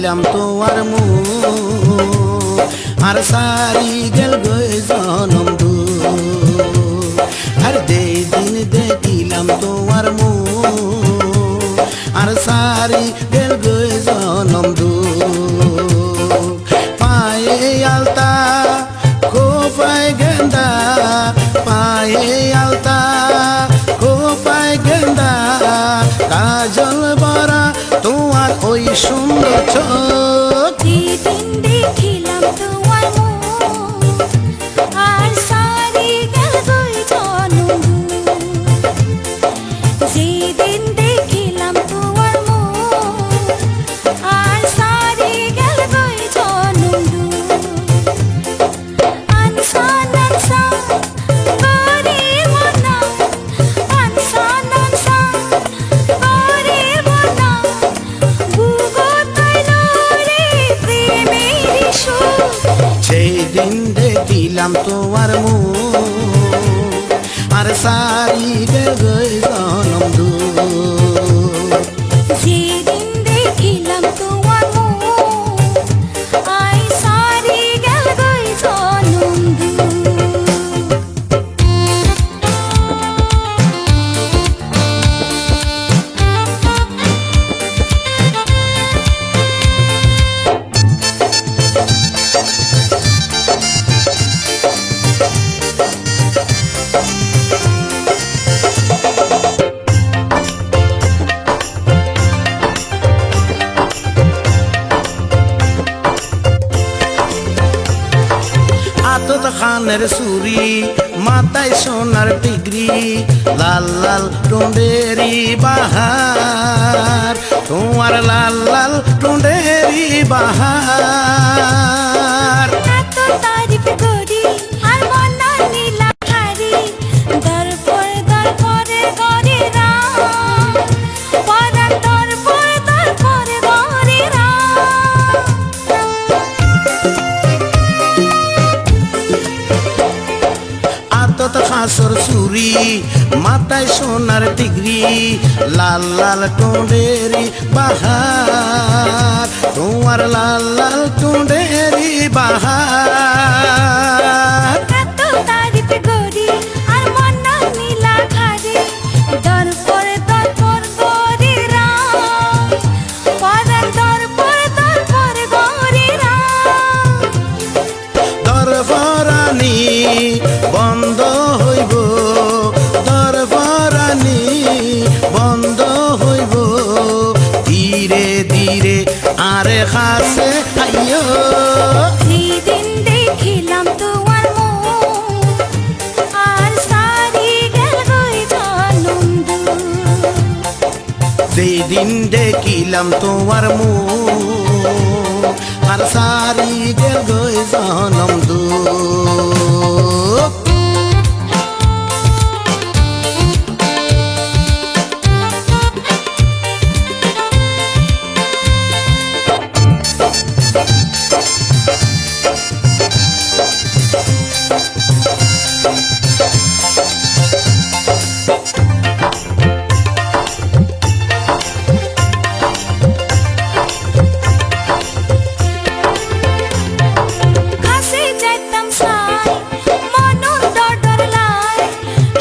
দেখিলাম তোমার মুখ আর সারি গেল গই জনম দু আর যেই দিন দেখিলাম তোমার মুখ আর সারি গেল গই জনম দু পায়ে আলতা খোপায় গেন্দা পায়ে আলতা খোপায় গেন্দা কাজল বরা তোমার ওই সুন্দর চোখ যেদিন দেখিলাম তোমার মুখ আর সারি গেল গই জনম যেদিন দেখিলাম তোমার মুখ আর সারি গেল গই জনম আনসান আনসান করে মনা আনসান আনসান করে মনা বুগো তাইলো রে প্রেমের সুর সেই দিন দেখিলাম তোমার মুখ আর সারি গেল গই জনম দু যেদিন দেখিলাম তোমার মুখ আই সারি গেল গই জনম আতত খানের সুরি মাথায় সোনার টিগরি লাল লাল টুন্ডেরি বাহার তোমার লাল লাল টুন্ডেরি বাহার এত তারিফ করি আর মনা নীলা হারি দরপরে গরে রাম পরান দরপরে গরে রাম আতত খাসর সুরি মাথায় সোনার টিগরি লাল লাল টুন্ডেরি বাহার তোমার লাল লাল টুন্ডেরি বাহার এত তারিফ করি আর মনা নীলা হারি দরপরে গরে রাম পরান দরপরে গরে রাম দরফরানি বন্ধ হইব দরফরানি বন্ধ হইব ধীরে ধীরে আরে খাসে আইয়ো যেদিন দেখিলাম তোমার মুখ আর সারি গেল গই জনম যেদিন দেখিলাম তোমার মুখ আর সারি গেল গই জনম দু কাছে যাইতাম সাই মনর ডর লাই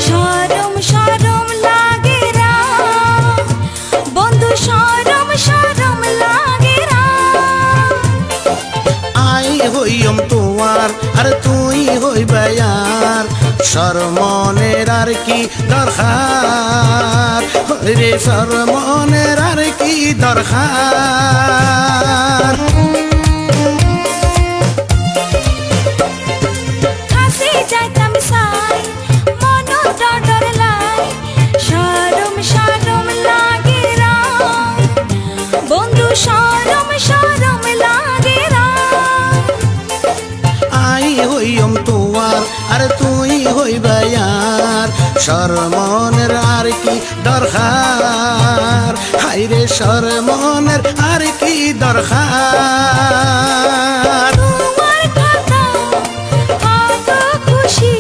শরম শরম লাগে রা বন্ধু শরম শরম লাগে রা আই হইম তোমার আর তুই হইবে আর শরমনের আর কি দরকার রে শরমনের আর কি দরকার কাছে যাইতাম সাই মনর ডর লাই শরম শরম লাগে রা বন্ধু শরম শরম লাগে রা আই হইম তোমার আর তুই হইবে আর শরমনের আর কি দরকার হাইরে শরমনের আর কি দরকার তোমার কথা কত খুশি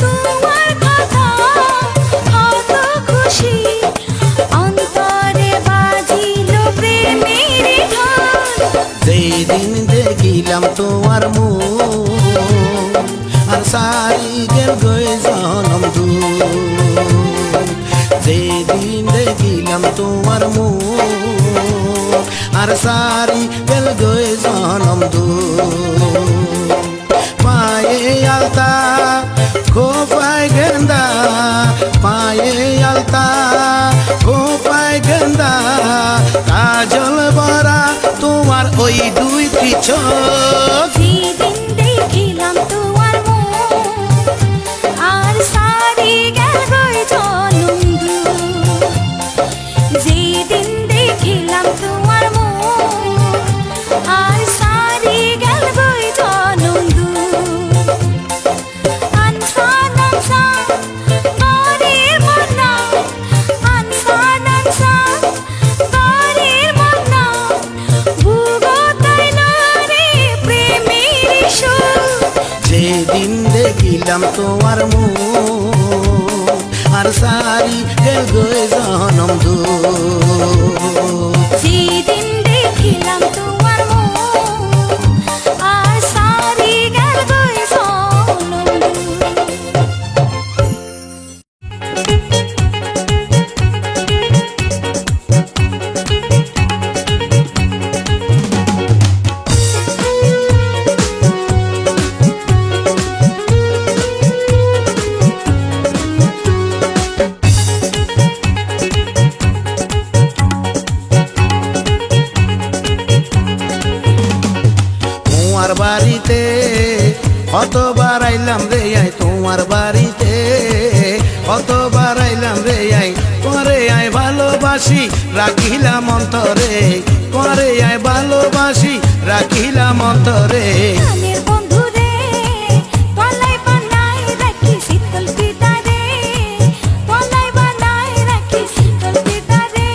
তোমার কথা কত খুশি অন্তরে বাজিল প্রেমের ঢোল দেখিলাম তোমার মুখ আর সারি গেল গই জনম দুঃখ যেদিন দেখিলাম তোমার মুখ আর সারি গেল গই জনম দুঃখ পায়ে আলতা খোপায় গেন্দা পায়ে আলতা খোপায় গেন্দা কাজল ভরা তোমার ওই দুইটি চোখ যেদিন দেখিলাম তোমার মুখ আর সারি গেল গই জনম দুঃখ যেদিন দেখিলাম তোমার মুখ আর সারি গেল গই জনম দুঃখ আনসান আনসান বাড়ির মন্না আনসান আনসান বাড়ির মন্না ভুগো তাই না রে প্রেমের সুর যেদিন দেখিলাম তোমার মুখ আর সারি গেল গই জনম দুঃখ যেদিন দেখিলাম তোমার মুখ আর সারি গেল গই জনম দুঃখ তোমার বাড়িতে কতবার আইলাম রে আই তোমার বাড়িতে কতবার আইলাম রে আই করে আই ভালোবাসি রাখিলাম অন্তরে করে আই ভালোবাসি রাখিলাম অন্তরে প্রাণের বন্ধু রে তলাই বানাই রাখি শীতল পিতা রে তলাই বানাই রাখি শীতল পিতা রে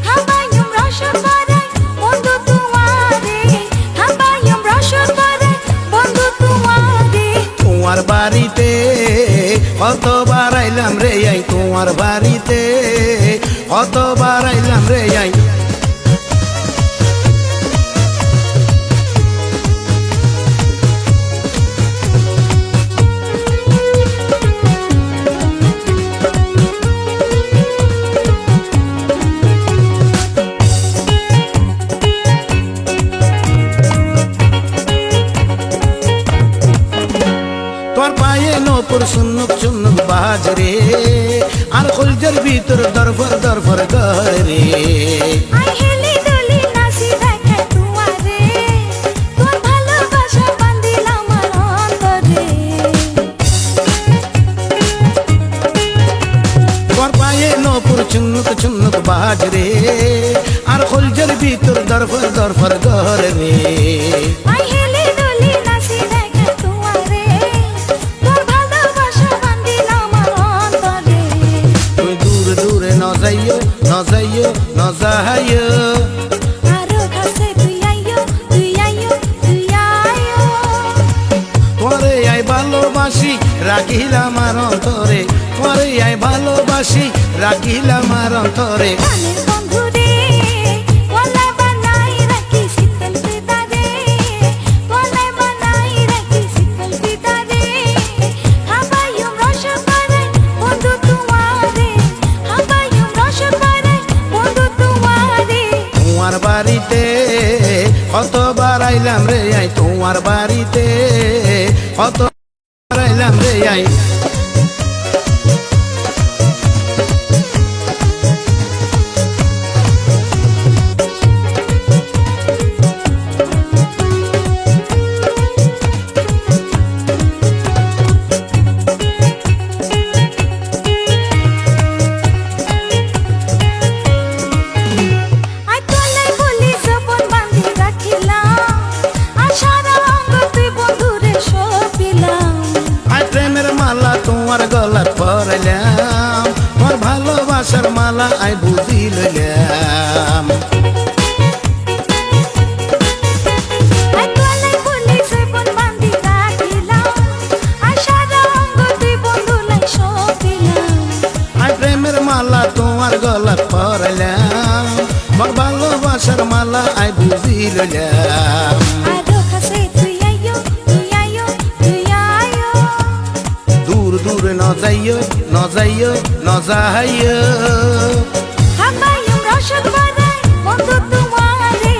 হাবায়ুম রসদ বারাই বন্ধু তোমারে হাবায়ুম রসদ বারাই বন্ধু তোমারে তোমার বাড়িতে কতবার আইলাম রে আই তোমার বাড়িতে কতবার আইলাম রে আই তোর পায়ে নপুর সুন্নুক সুন্নুক বাজরে আর কলজের ভিতর দরফর দরফর করে আই হেলি দলি নাচি দেখে তোমারে তোর ভালোবাসা বান্ধিলাম আমার অন্তরে তোর পায়ে নপুর চুন্নুক চুন্নুক বাজরে আর কলজের ভিতর দরফর দরফর করে আই হেলি দলি নাচি দেখে তোমারে তোর ভালোবাসা বান্ধিলাম আমার অন্তরে তুই দূর দূরে ন যাইও ন যাইও ন যাইও আরো কাছে তুই আইয়ো তুই আইয়ো তুই আইয়ো তোরে আই ভালোবাসি রাখিলাম আর অন্তরে তোরে আই ভালোবাসি রাখিলাম আর অন্তরে প্রাণের বন্ধু রে তলাই বানাই রাখি শীতল পিতা রে তলাই বানাই রাখি শীতল পিতা রে হাবায়ুম রসদ বারাই বন্ধু তোমারে হাবায়ুম রসদ বারাই বন্ধু তোমারে তোমার বাড়িতে কতবার আইলাম রে আই তোমার বাড়িতে কতবার আইলাম রে আই আই তলাই বলি জবন বান্ধি রাখিলাম আর সারা অঙ্গ তুই বন্ধুরে সপিলাম আই প্রেমের মালা তোমার গলাত পরাইলাম তোর ভালোবাসার মালা আই বুঝি লইলাম আই তলাই বলি জবন বান্ধি রাখিলাম আর সারা অঙ্গ তুই বন্ধুলাই সপিলাম আই প্রেমের মালা তোমার গলাত পরাইলাম তোর ভালোবাসার মালা আই বুঝি লইলাম আরো দূরে ন যাইও ন যাইও ন যাইও হাবায়ুম রসদ বাড়ায় বন্ধু তোমারে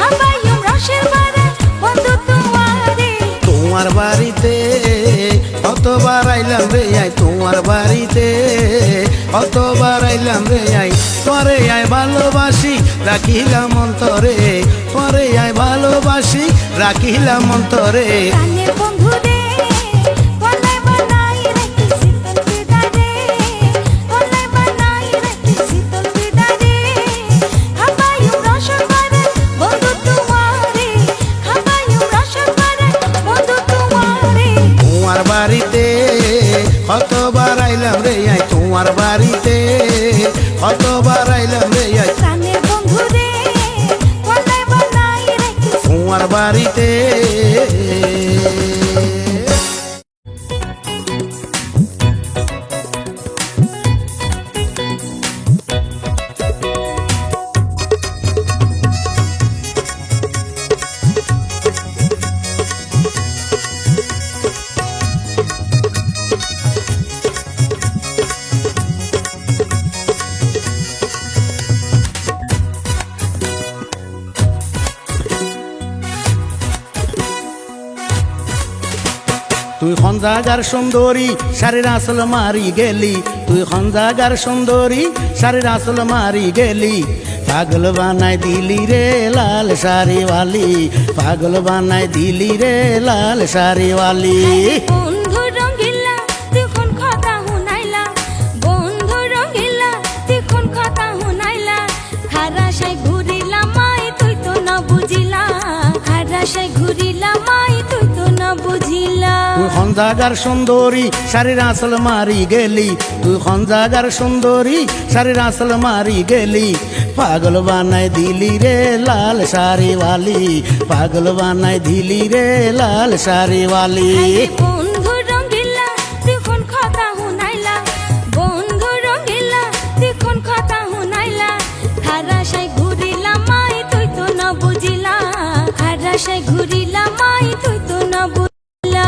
হাবায়ুম রসদ বাড়ায় বন্ধু তোমারে তোমার বাড়িতে কতবার আইলাম রে আই তোমার বাড়িতে কতবার আইলাম রে আই পরে আয় ভালোবাসি রাখিলাম অন্তরে পরে আয় ভালোবাসি রাখিলাম অন্তরে প্রাণের বন্ধু রে গলায় বানাই রাখি শীতল বিদারে গলায় বানাই রাখি শীতল বিদারে হাবায়ুম রসদ বাড়ায় বন্ধু তোমারে হাবায়ুম রসদ বাড়ায় বন্ধু তোমারে তোমার বাড়িতে কতবার আইলাম রে আই তোমার বাড়িতে কতবার আইলাম রে আই প্রাণের বন্ধু রে গলায় বানাই রাখি তোমার বাড়িতে তুই খঞ্জাগার সুন্দরী শাড়ির আসল মারি গেলি তুই খঞ্জাগার সুন্দরী শাড়ির আসল মারি গেলি পাগল বানাই দিলি রে লাল শাড়িওয়ালি পাগল বানাই দিলি রে লাল শাড়িওয়ালি বন্ধু রঙ্গিলা দেখুন কথা হুনাইলা বন্ধু রঙ্গিলা দেখুন কথা হুনাইলা হারাশাই ঘুরিলা মাই তুই তো না বুঝিলা হারাশাই ঘুরিলা মাই তুই তো না বুঝিলা তুই খঞ্জাগার সুন্দরী শাড়ির আসল মারি গেলি তুই খঞ্জাগার সুন্দরী শাড়ির আসল মারি গেলি পাগল বানাই দিলি রে লাল শাড়িওয়ালি পাগল বানাই দিলি রে লাল শাড়িওয়ালি বন্ধু রঙ্গিলা দেখুন কথা হুনাইলা বন্ধু রঙ্গিলা দেখুন কথা হুনাইলা হারাশাই ঘুরিলা মাই তুই তো না বুঝিলা হারাশাই ঘুরিলা মাই তুই তো না বুঝিলা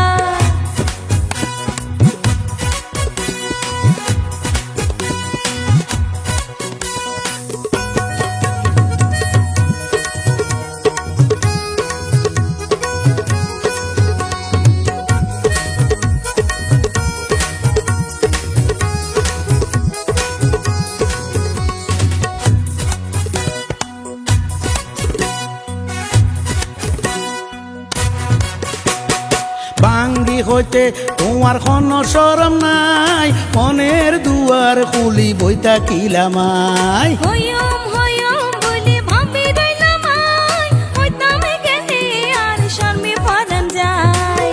বাঙ্গি হইতে তোমার কোনো শরম নাই মনের দুয়ার খুলি বইতা কিলামাই হয়ম হয়ম বলি ভাবি রইলাম আই হইতাম গেলে আর শর্মে পরান যায়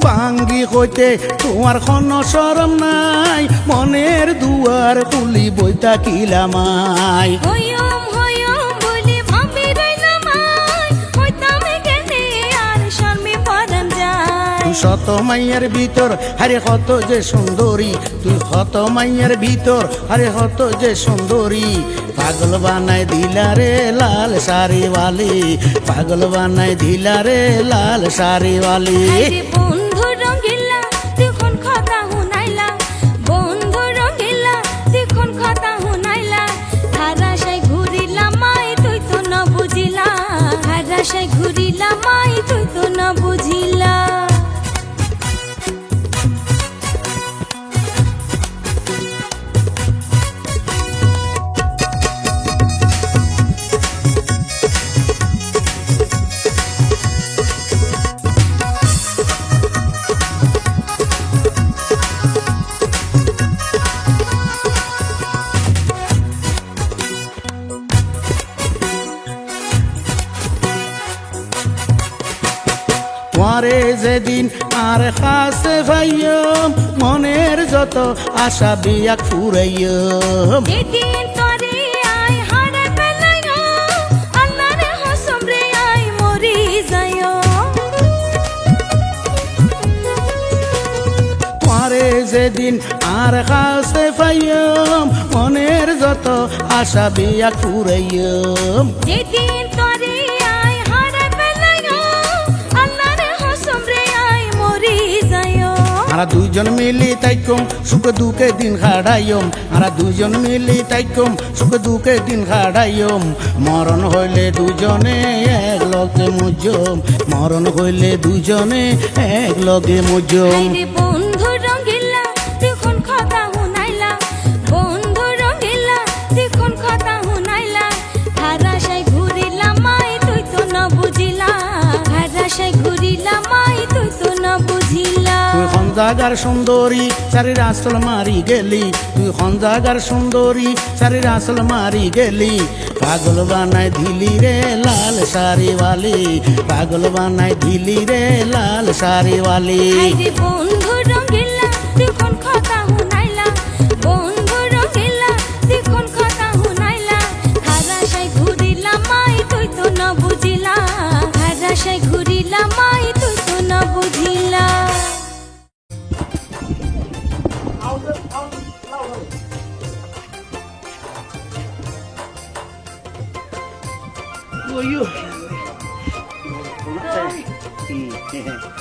বাঙ্গি হইতে তোমার কোনো শরম নাই মনের দুয়ার খুলি বইতা কিলামাই হয়ম হয়ম বলি ভাবি রইলাম আই হইতাম গেলে আর শর্মে পরান যায় তুই শত মাইয়ের ভিতর আরে কত যে সুন্দরী তুই শত মাইয়ের ভিতর আরে কত যে সুন্দরী পাগল বানাই দিলা রে লাল শাড়িওয়ালি পাগল বানাই দিলা রে লাল শাড়িওয়ালি আরে বন্ধু রঙ্গিলা দেখুন কথা হুনাইলা বন্ধু রঙ্গিলা দেখুন কথা হুনাইলা হারাশাই ঘুরিলা মাই তুই তো না বুঝিলা হারাশাই ঘুরিলা মাই তুই তো না বুঝিলা তোমারে যেদিন আর কাছে ভাইয়ম মনের যত আশা বিয়াক ফুরাইয়ম যেদিন তোরে আই হারা ফেলাইও আল্লাহর হসম রে আই মরি যাইও তোমারে যেদিন আর কাছে ভাইয়ম মনের যত আশা বিয়াক ফুরাইয়ম যেদিন তোরে আই হারা ফেলাইও আল্লাহর হসম রে আই আরা দুইজন মিলি তাইকম সুখ দুঃখে দিন খাড়াইম আরা দুইজন মিলি তাইকম সুখ দুঃখে দিন খাড়াইম মরণ হইলে দুজনে এক লগে মুজম মরণ হইলে দুজনে এক লগে মুজম হাইরে বন্ধু রঙ্গিলা দেখুন কথা হুনাইলা বন্ধু রঙ্গিলা দেখুন কথা হুনাইলা হারাশাই ঘুরিলাম মাই তুই তো না বুঝিলা হারাশাই ঘুরিলাম মাই তুই তো না বুঝিলা তুই খঞ্জাগার সুন্দরী চারির আসল মারি গেলি তুই খঞ্জাগার সুন্দরী চারির আসল মারি গেলি পাগল বানাই দিলি রে লাল শাড়িওয়ালি পাগল বানাই দিলি রে লাল শাড়িওয়ালি হাইরে বন্ধু রঙ্গিলা দেখুন কথা হুনাইলা বন্ধু রঙ্গিলা দেখুন কথা হুনাইলা হারাশাই ঘুরিলাম মাই তুই তো না বুঝিলা হারাশাই ঘুরিলাম মাই তুই তো না বুঝিলা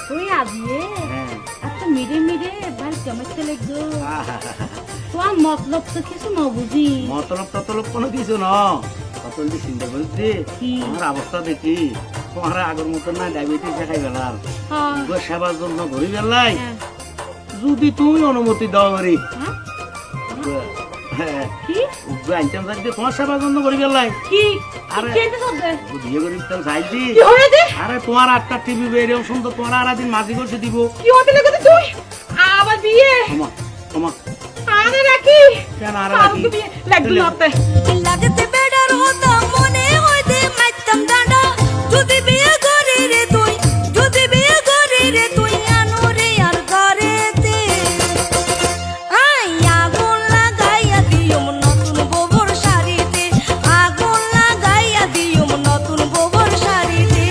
তুই আবিয়ে এত মিরে মিরে ভাল চমৎকার লাগতো তোমার মতলব তো কিছু ন বুঝি মতলব টতলব কোনো কিছু ন কতল দিয়ে চিন্তা করছি আমার অবস্থা দেখি তোমার আগের মতন না ডায়াবেটিস দেখাই গেলাম সেবার জন্য ঘুরি গেলাই যদি তুমি অনুমতি দাও করি আনতাম চাইছি তোমার সেবার জন্য ঘুরি গেলাই কি আরে বিয়ে করি চাইছি কি হয়ে দে আরে তোমার একটা টিভি বেরিয়ে সুন্দর তোমার আর একদিন মাঝি করছে দিব কি হতে লেগেছে তুই আবার বিয়ে তোমা তোমা আরে রাখি কেন আর আর বিয়ে লাগলো না লাগতে বেড়ার হতো মনে হইতে মাইতাম ডাঁডা যদি বিয়ে করে রে তুই যদি বিয়ে করে রে তুই আনো রে আর ঘরেতে আগুন লাগাইয়া দিও নতুন গোবর শাড়িতে আগুন লাগাইয়া দিও নতুন গোবর শাড়িতে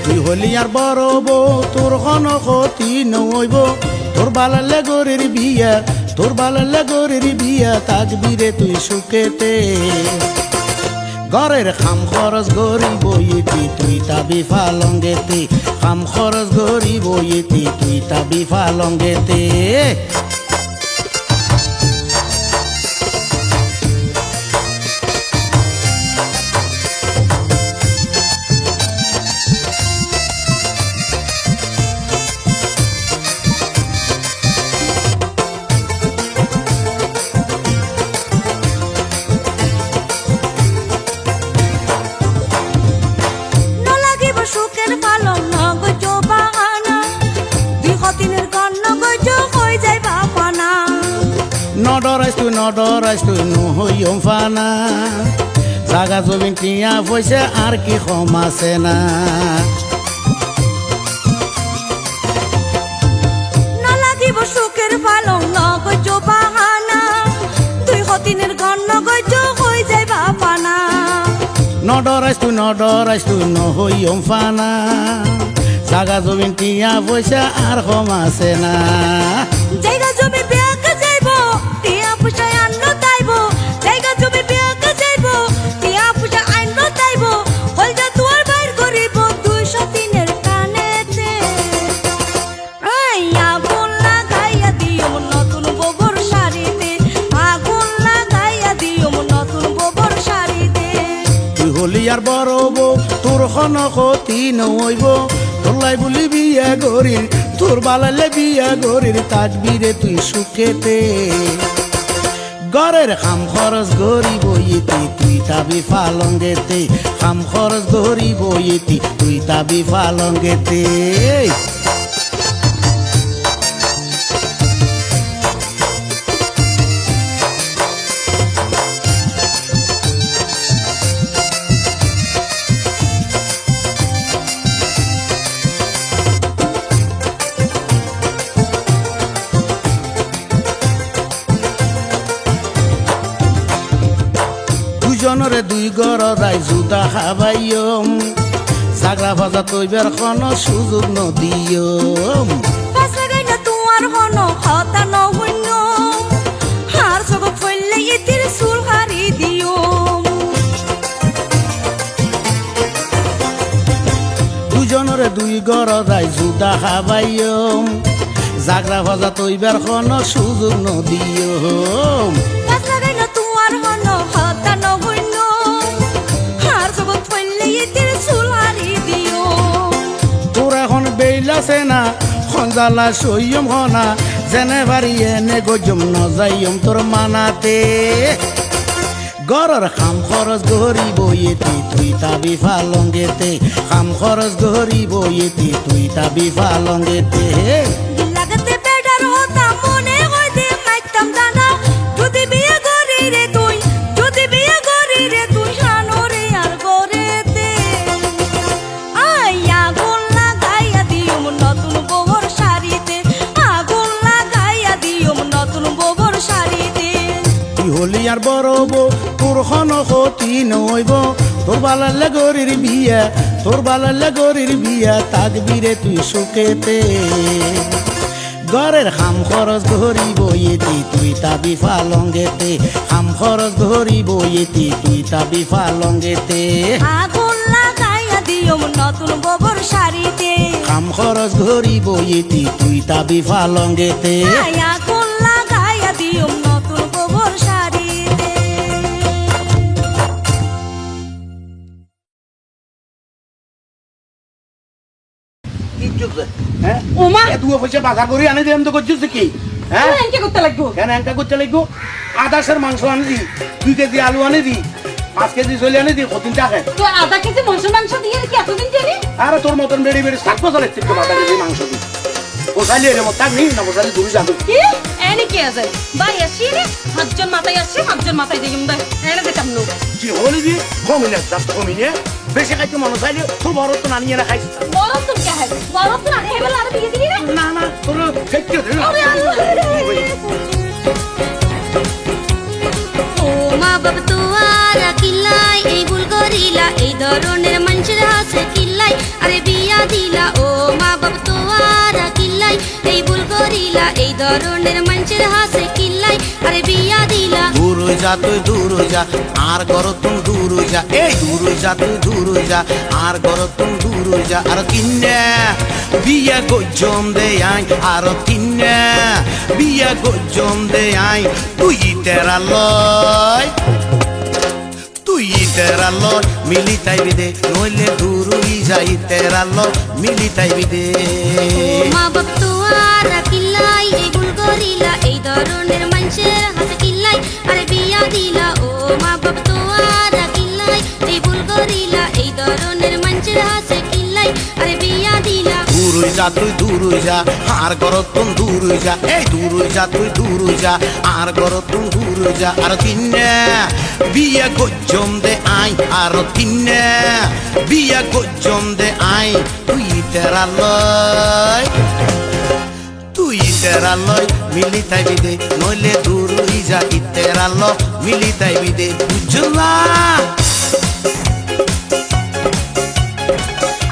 তুই হলি আর বড় বউ তোর কোনো ক্ষতি নইব তোর বালালে গরের বিয়া তোর বালালে গরের বিয়া তাকবিরে তুই সুখেতে ঘরের খাম খরচ গরি বইতি তুই তাবি ফালঙ্গেতে খাম খরচ গরি বইতি তুই তাবি ফালঙ্গেতে নলাগিব সুখের পালন নগজ বাহানা দুই হতিনের গান নগজ হয়ে যায় বাপানা নডরাইস তুই নহইম ফানা জাগা জমিন টিয়া পয়সা আর কি কম আছে না নলাগিব সুখের পালন নগজ বাহানা দুই হতিনের গান নগজ হয়ে যায় বাপানা নডরাইস তুই নহইম ফানা জাগা জমিন টিয়া পয়সা আর কম আছে না জায়গা জমি বিয়াকে যাইব টিয়া পয়সা আন্ন তাইব জায়গা জমি বিয়াকে যাইব টিয়া পয়সা আন্ন তাইব হল যা দুয়ার বাইর করিব 203 কানেতে আগুন লাগাইয়া দিও নতুন গোবর শাড়িতে আগুন লাগাইয়া দিও নতুন গোবর শাড়িতে তুই হলি আর বড় বউ তোর কোনো ক্ষতি নইব তোর লাই বলি বিয়া গরির তোর বালালে বিয়া গরির তাকবিরে তুই সুখেতে ঘরের খাম খরচ গরি বইতি তুই তাবি ফালঙ্গেতে খাম খরচ গরি বইতি তুই তাবি ফালঙ্গেতে দুজনরে দুই গর রাই জুদা খাবাইম জাগরা ভাজা তৈবের কোনো সুযোগ নদিয়ম পাশাগাই না তোমার হনো হতা নহন্য হার সব ফইলে ইতির সুর হারি দিও দুজনরে দুই গর রাই জুদা খাবাইম জাগরা ভাজা তৈবার কোনো সুযোগ নদিও গাছ লাগাইল তোমার হন হতা নগণ্য হার জগৎ পড়লে এটির চুলারি দিও তোর এখন বেইলাছে না খঞ্জালা সইয়ম হনা যেনে বাড়ি এনে গজম নজাইম তোর মানাতে গরর খাম খরচ গরিব এতে তুই তাবি ফালঙ্গেতে খাম খরচ গরিব এতে তুই তাবি ফালঙ্গেতে লাগাতে বেডার হতাম মনে হয় দে মাইতাম দানা যদি বিয়ে করি রে তুই যদি বিয়ে করি রে তুই হানোরে আর গরেতে আগুন লাগাইয়া দিও নতুন গোবর শাড়িতে আগুন লাগাইয়া দিও নতুন গোবর শাড়িতে তুই হলি আর বড় বউ তোর খন ক্ষতি নইব তোর বালাল্লা গরির বিয়া তোর বালাল্লা গরির বিয়া তাকবিরে তুই সুখেতে ঘরের খাম খরচ ধরিব এতি তুই তাবি ফালঙ্গেতে খাম খরচ ধরিব এতি তুই তাবি ফালঙ্গেতে আগুন লাগাইয়া দিও নতুন গোবর শাড়িতে খাম খরচ ধরিব এতি তুই তাবি ফালঙ্গেতে আগুন লাগাইয়া দিও নতুন গোবর শাড়িতে হ্যাঁ ওমা দুয়া পয়সা বাজার করে আনে দিলাম তো করছিস কি হ্যাঁ এনকে করতে লাগবো কেন এনকা করতে লাগবো আদাসের মাংস আনে দি 2 কেজি আলু আনে দি 5 কেজি চলে আনে দি কতদিন টাকা তো আধা কেজি মাংস দিয়ে কি এতদিন চলি আরে তোর মতন বেড়ে বেড়ে 7 বছর লাগছে তো আধা কেজি মাংস দি বসাইলে রে মত নেই না বসাইলে দূরে যাবে কি এনে কি আছে ভাই আসি রে হাতজন মাথায় আসছে হাতজন মাথায় দিম ভাই এনে দেখতাম নো কি হলি দি কমিলে দাস কমিলে বেশি খাইতে মন চাইলে তো বড় তো নানিয়ে না খাইছ বড় তো কে হয় বড় তো না হেবেল আর দিয়ে দিবি না না না তোর ফেকতে দে আরে আল্লাহ ও মা বাবা তোয়ারা কিল্লাই এই ভুল করিলা এই ধরনের মানুষের হাসে কিল্লাই আরে বিয়া দিলা ও মা বাবা তোয়ারা কিল্লাই এই ভুল করিলা এই ধরনের মানুষের হাসে কিল্লাই আরে বিয়া দিলা দূর হয়ে যা তুই দূর হয়ে যা আর করো তুমি দূর হয়ে যা এই দূর হয়ে যা তুই দূর হয়ে যা আর করো তুমি দূর হয়ে যা আর কিন্নে বিয়া গজম দে আই আর কিন্নে বিয়া গজম দে আই তুই তেরা লয় তুই তেরা লয় মিলি তাইবি দে নইলে দূর হয়ে যাই তেরা লয় মিলি তাইবি দে মা বাবা তোয়ারা কিল্লাই এই ভুল করিলা এই ধরনের মানুষের হাসে কিল্লাই আরে বিয়া দিলা ও মা বাবা তোয়ারা কিল্লাই এই ভুল করিলা এই ধরনের মানুষের হাসে কিল্লাই আরে বিয়া দিলা দূর হয়ে যা তুই দূর হয়ে যা আর করো তুমি দূর হয়ে যা এই দূর হয়ে যা তুই দূর হয়ে যা আর করো তুমি দূর হয়ে যা আর তিন্নে বিয়া গজম দে আই আর তিন্নে বিয়া গজম দে আই তুই তেরা লয় তুই তেরা লয় মিলি তাইবি দে নইলে দূর হয়ে যা ইতেরা ল মিলি তাইবি দে বুঝলা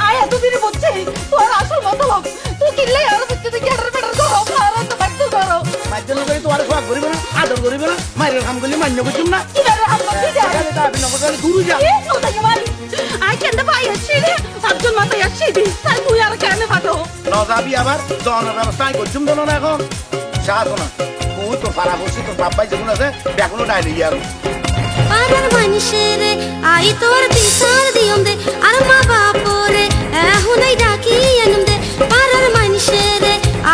আয় এতদিন বলছে তোর আসল মতলব তুই কিল্লাই আর বুঝতে তুই গেটার বেটার করো আর তো বাধ্য করো মাইজল করে তো আর সব করিবে না আদর করিবে না মাইরের কাম করলে মান্য বুঝুম না কি রে হাত দিয়ে যা তাহলে তো আপনি নগর দূর যা কি কোথায় মারি আয় কেন ভাই আসছি রে হাতজন মাথায় আসছি দি তাই তুই আর কেন ফাটো ন যাবি আবার জন ব্যবস্থা করছুম তো না এখন সাহায্য না তুই তো সারা বসে তোর বাপ্পাই যেগুলো আছে দেখুন ডাইলে আর পাড়ার মানুষের আই তোর বিচার দিয়ম দে আর মা বাপরে এহুনাই ডাকি এনম দে পাড়ার মানুষের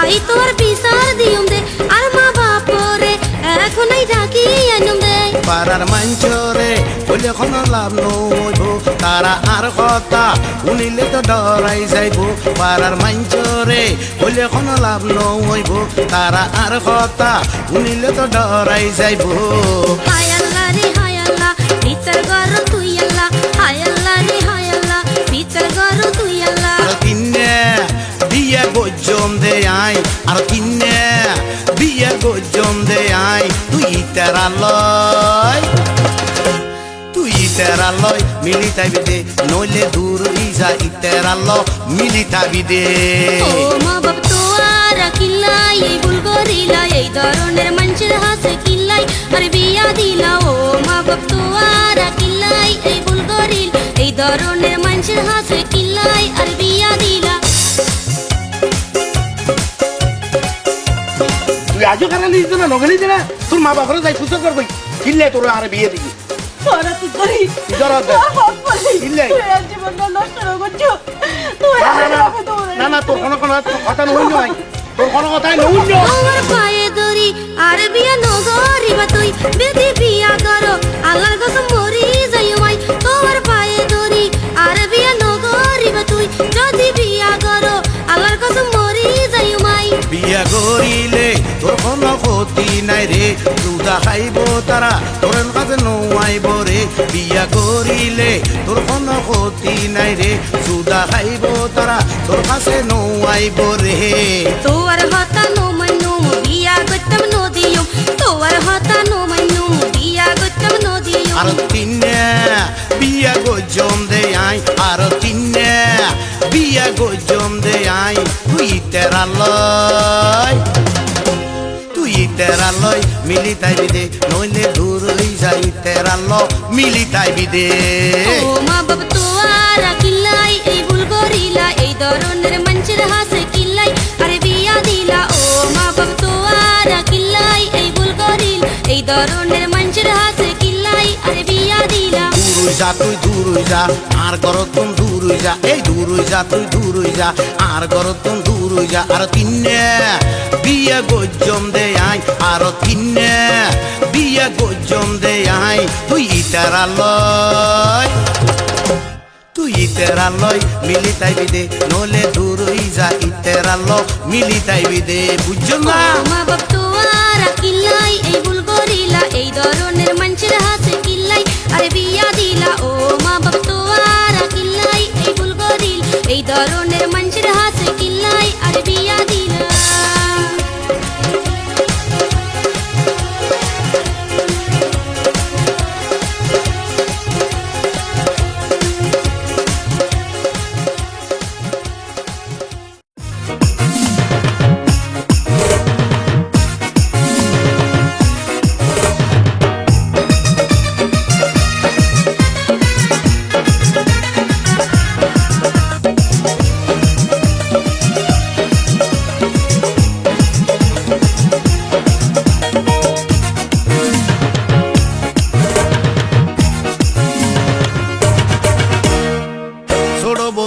আই তোর বিচার দিয়ম দে আর মা বাপরে এহুনাই ডাকি এনম দে পাড়ার মাঞ্চরে বলে কোনো লাভ নইব তারা আর কথা শুনিলে তো ডরাই যাইব পাড়ার মাঞ্চরে বলে কোনো লাভ নইব তারা আর কথা শুনিলে তো ডরাই যাইব হায় আল্লাহ রে হায় আল্লাহ বিচার করো তুই আল্লাহ হায় আল্লাহ রে হায় আল্লাহ বিচার করো তুই আল্লাহ আর কিন্নে বিয়া গজম দে আই আর কিন্নে বিয়া গজম দে আই তুই তেরা লয় তুই তেরা লয় মিলি তাইবি দে নইলে দূর যা ইতেরা ল মিলি তাইবি দে ও মা বাপ তোয়ারা কিল্লাই এই ভুল করিলা এই ধরনের মানুষের হাসে কিল্লাই আরে বিয়া দিলা ও মা বাপ তোয়ারা কিল্লাই এই ভুল করিল এই ধরনের মানুষের হাসে কিল্লাই আরে বিয়া দিলা আজও কারণ দিত না নগেলি না তোর মা বাবার যাই পুজো করবি কিনলে তোর আর বিয়ে দিবি তোরা তুই করি দরদ কিনলে জীবনটা নষ্ট করছো তুই না না তোর কোনো কথা নই নয় তোর কোনো কথাই নই তোমার পায়ে দড়ি আর বিয়া নগরিবা তুই বেদি বিয়া করো আল্লাহর কসম মরি যাইও মাই তোমার পায়ে দড়ি আর বিয়া নগরিবা তুই যদি বিয়া করো আল্লাহর কসম মরি যাইও মাই বিয়া করিলে তোর কোনো ক্ষতি নাই রে দুধা খাইব তারা তোর কাছে নৌয়াইব রে বিয়া করিলে তোর কোনো ক্ষতি নাই রে দুধা খাইব তারা তোর কাছে নৌয়াইব রে তোর হতা নো মাইনু বিয়া করতাম নদিয়ম তোর হতা নো মাইনু বিয়া করতাম নদিয়ম আর তিনে বিয়া গজম দে আই আর তিনে বিয়া গজম দে আই তুই তেরা লয় মিলি তাই বিদে নইলে দূর হই যাই তেরা ল মিলি তাই বিদে ও মা বাবা তোরা কিল্লাই এই ভুল করিলা এই ধরনের মানুষের হাসে কিল্লাই আরে বিয়া দিলা ও মা বাবা তোরা কিল্লাই এই ভুল করিল এই ধরনের মানুষের হাসে কিল্লাই আরে বিয়া দিলা দূর হই যা তুই দূর হই যা আর গরতম দূর হই যা এই দূর হই যা তুই দূর হই যা আর গরতম দূর হই যা আর তিনে বিয়া গজম দে আই আর তিনে বিয়া গজম দে আই তুই তেরা লয় মিলি তাই বিদে নলে দূর হই যা ইতেরা ল মিলি তাই বিদে বুঝছো না ও মা বাবা তোরা কিল্লাই এই ভুল করিলা এই ধরনের মানুষের হাসে কিল্লাই আরে বিয়া দিলা ও মা বাবা তোরা কিল্লাই এই ভুল করিল এই ধরনের মানুষের হাসে কিল্লাই আরে বিয়া দিলা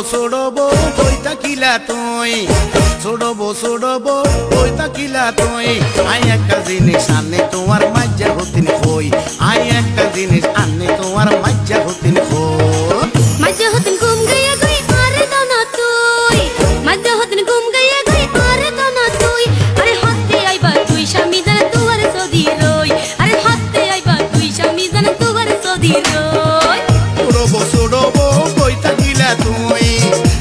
ছোড়বো বইতা কিলা তুই ছোড়বো বইতা কিলা তুই আই একটা জিনিস আনে তোমার মজ্জা হতিন কই আই একটা জিনিস আনে তোমার মজ্জা হতিন কই মজ্জা হতিন ঘুম গয়া গই আরে দানা তুই মজ্জা হতিন ঘুম গয়া গই আরে দানা তুই আরে হতে আইবা তুই স্বামী জান তুয়ার সদি রই আরে হতে আইবা তুই স্বামী জান তুয়ার সদি রই ছোড়বো বইতা কিলা তুই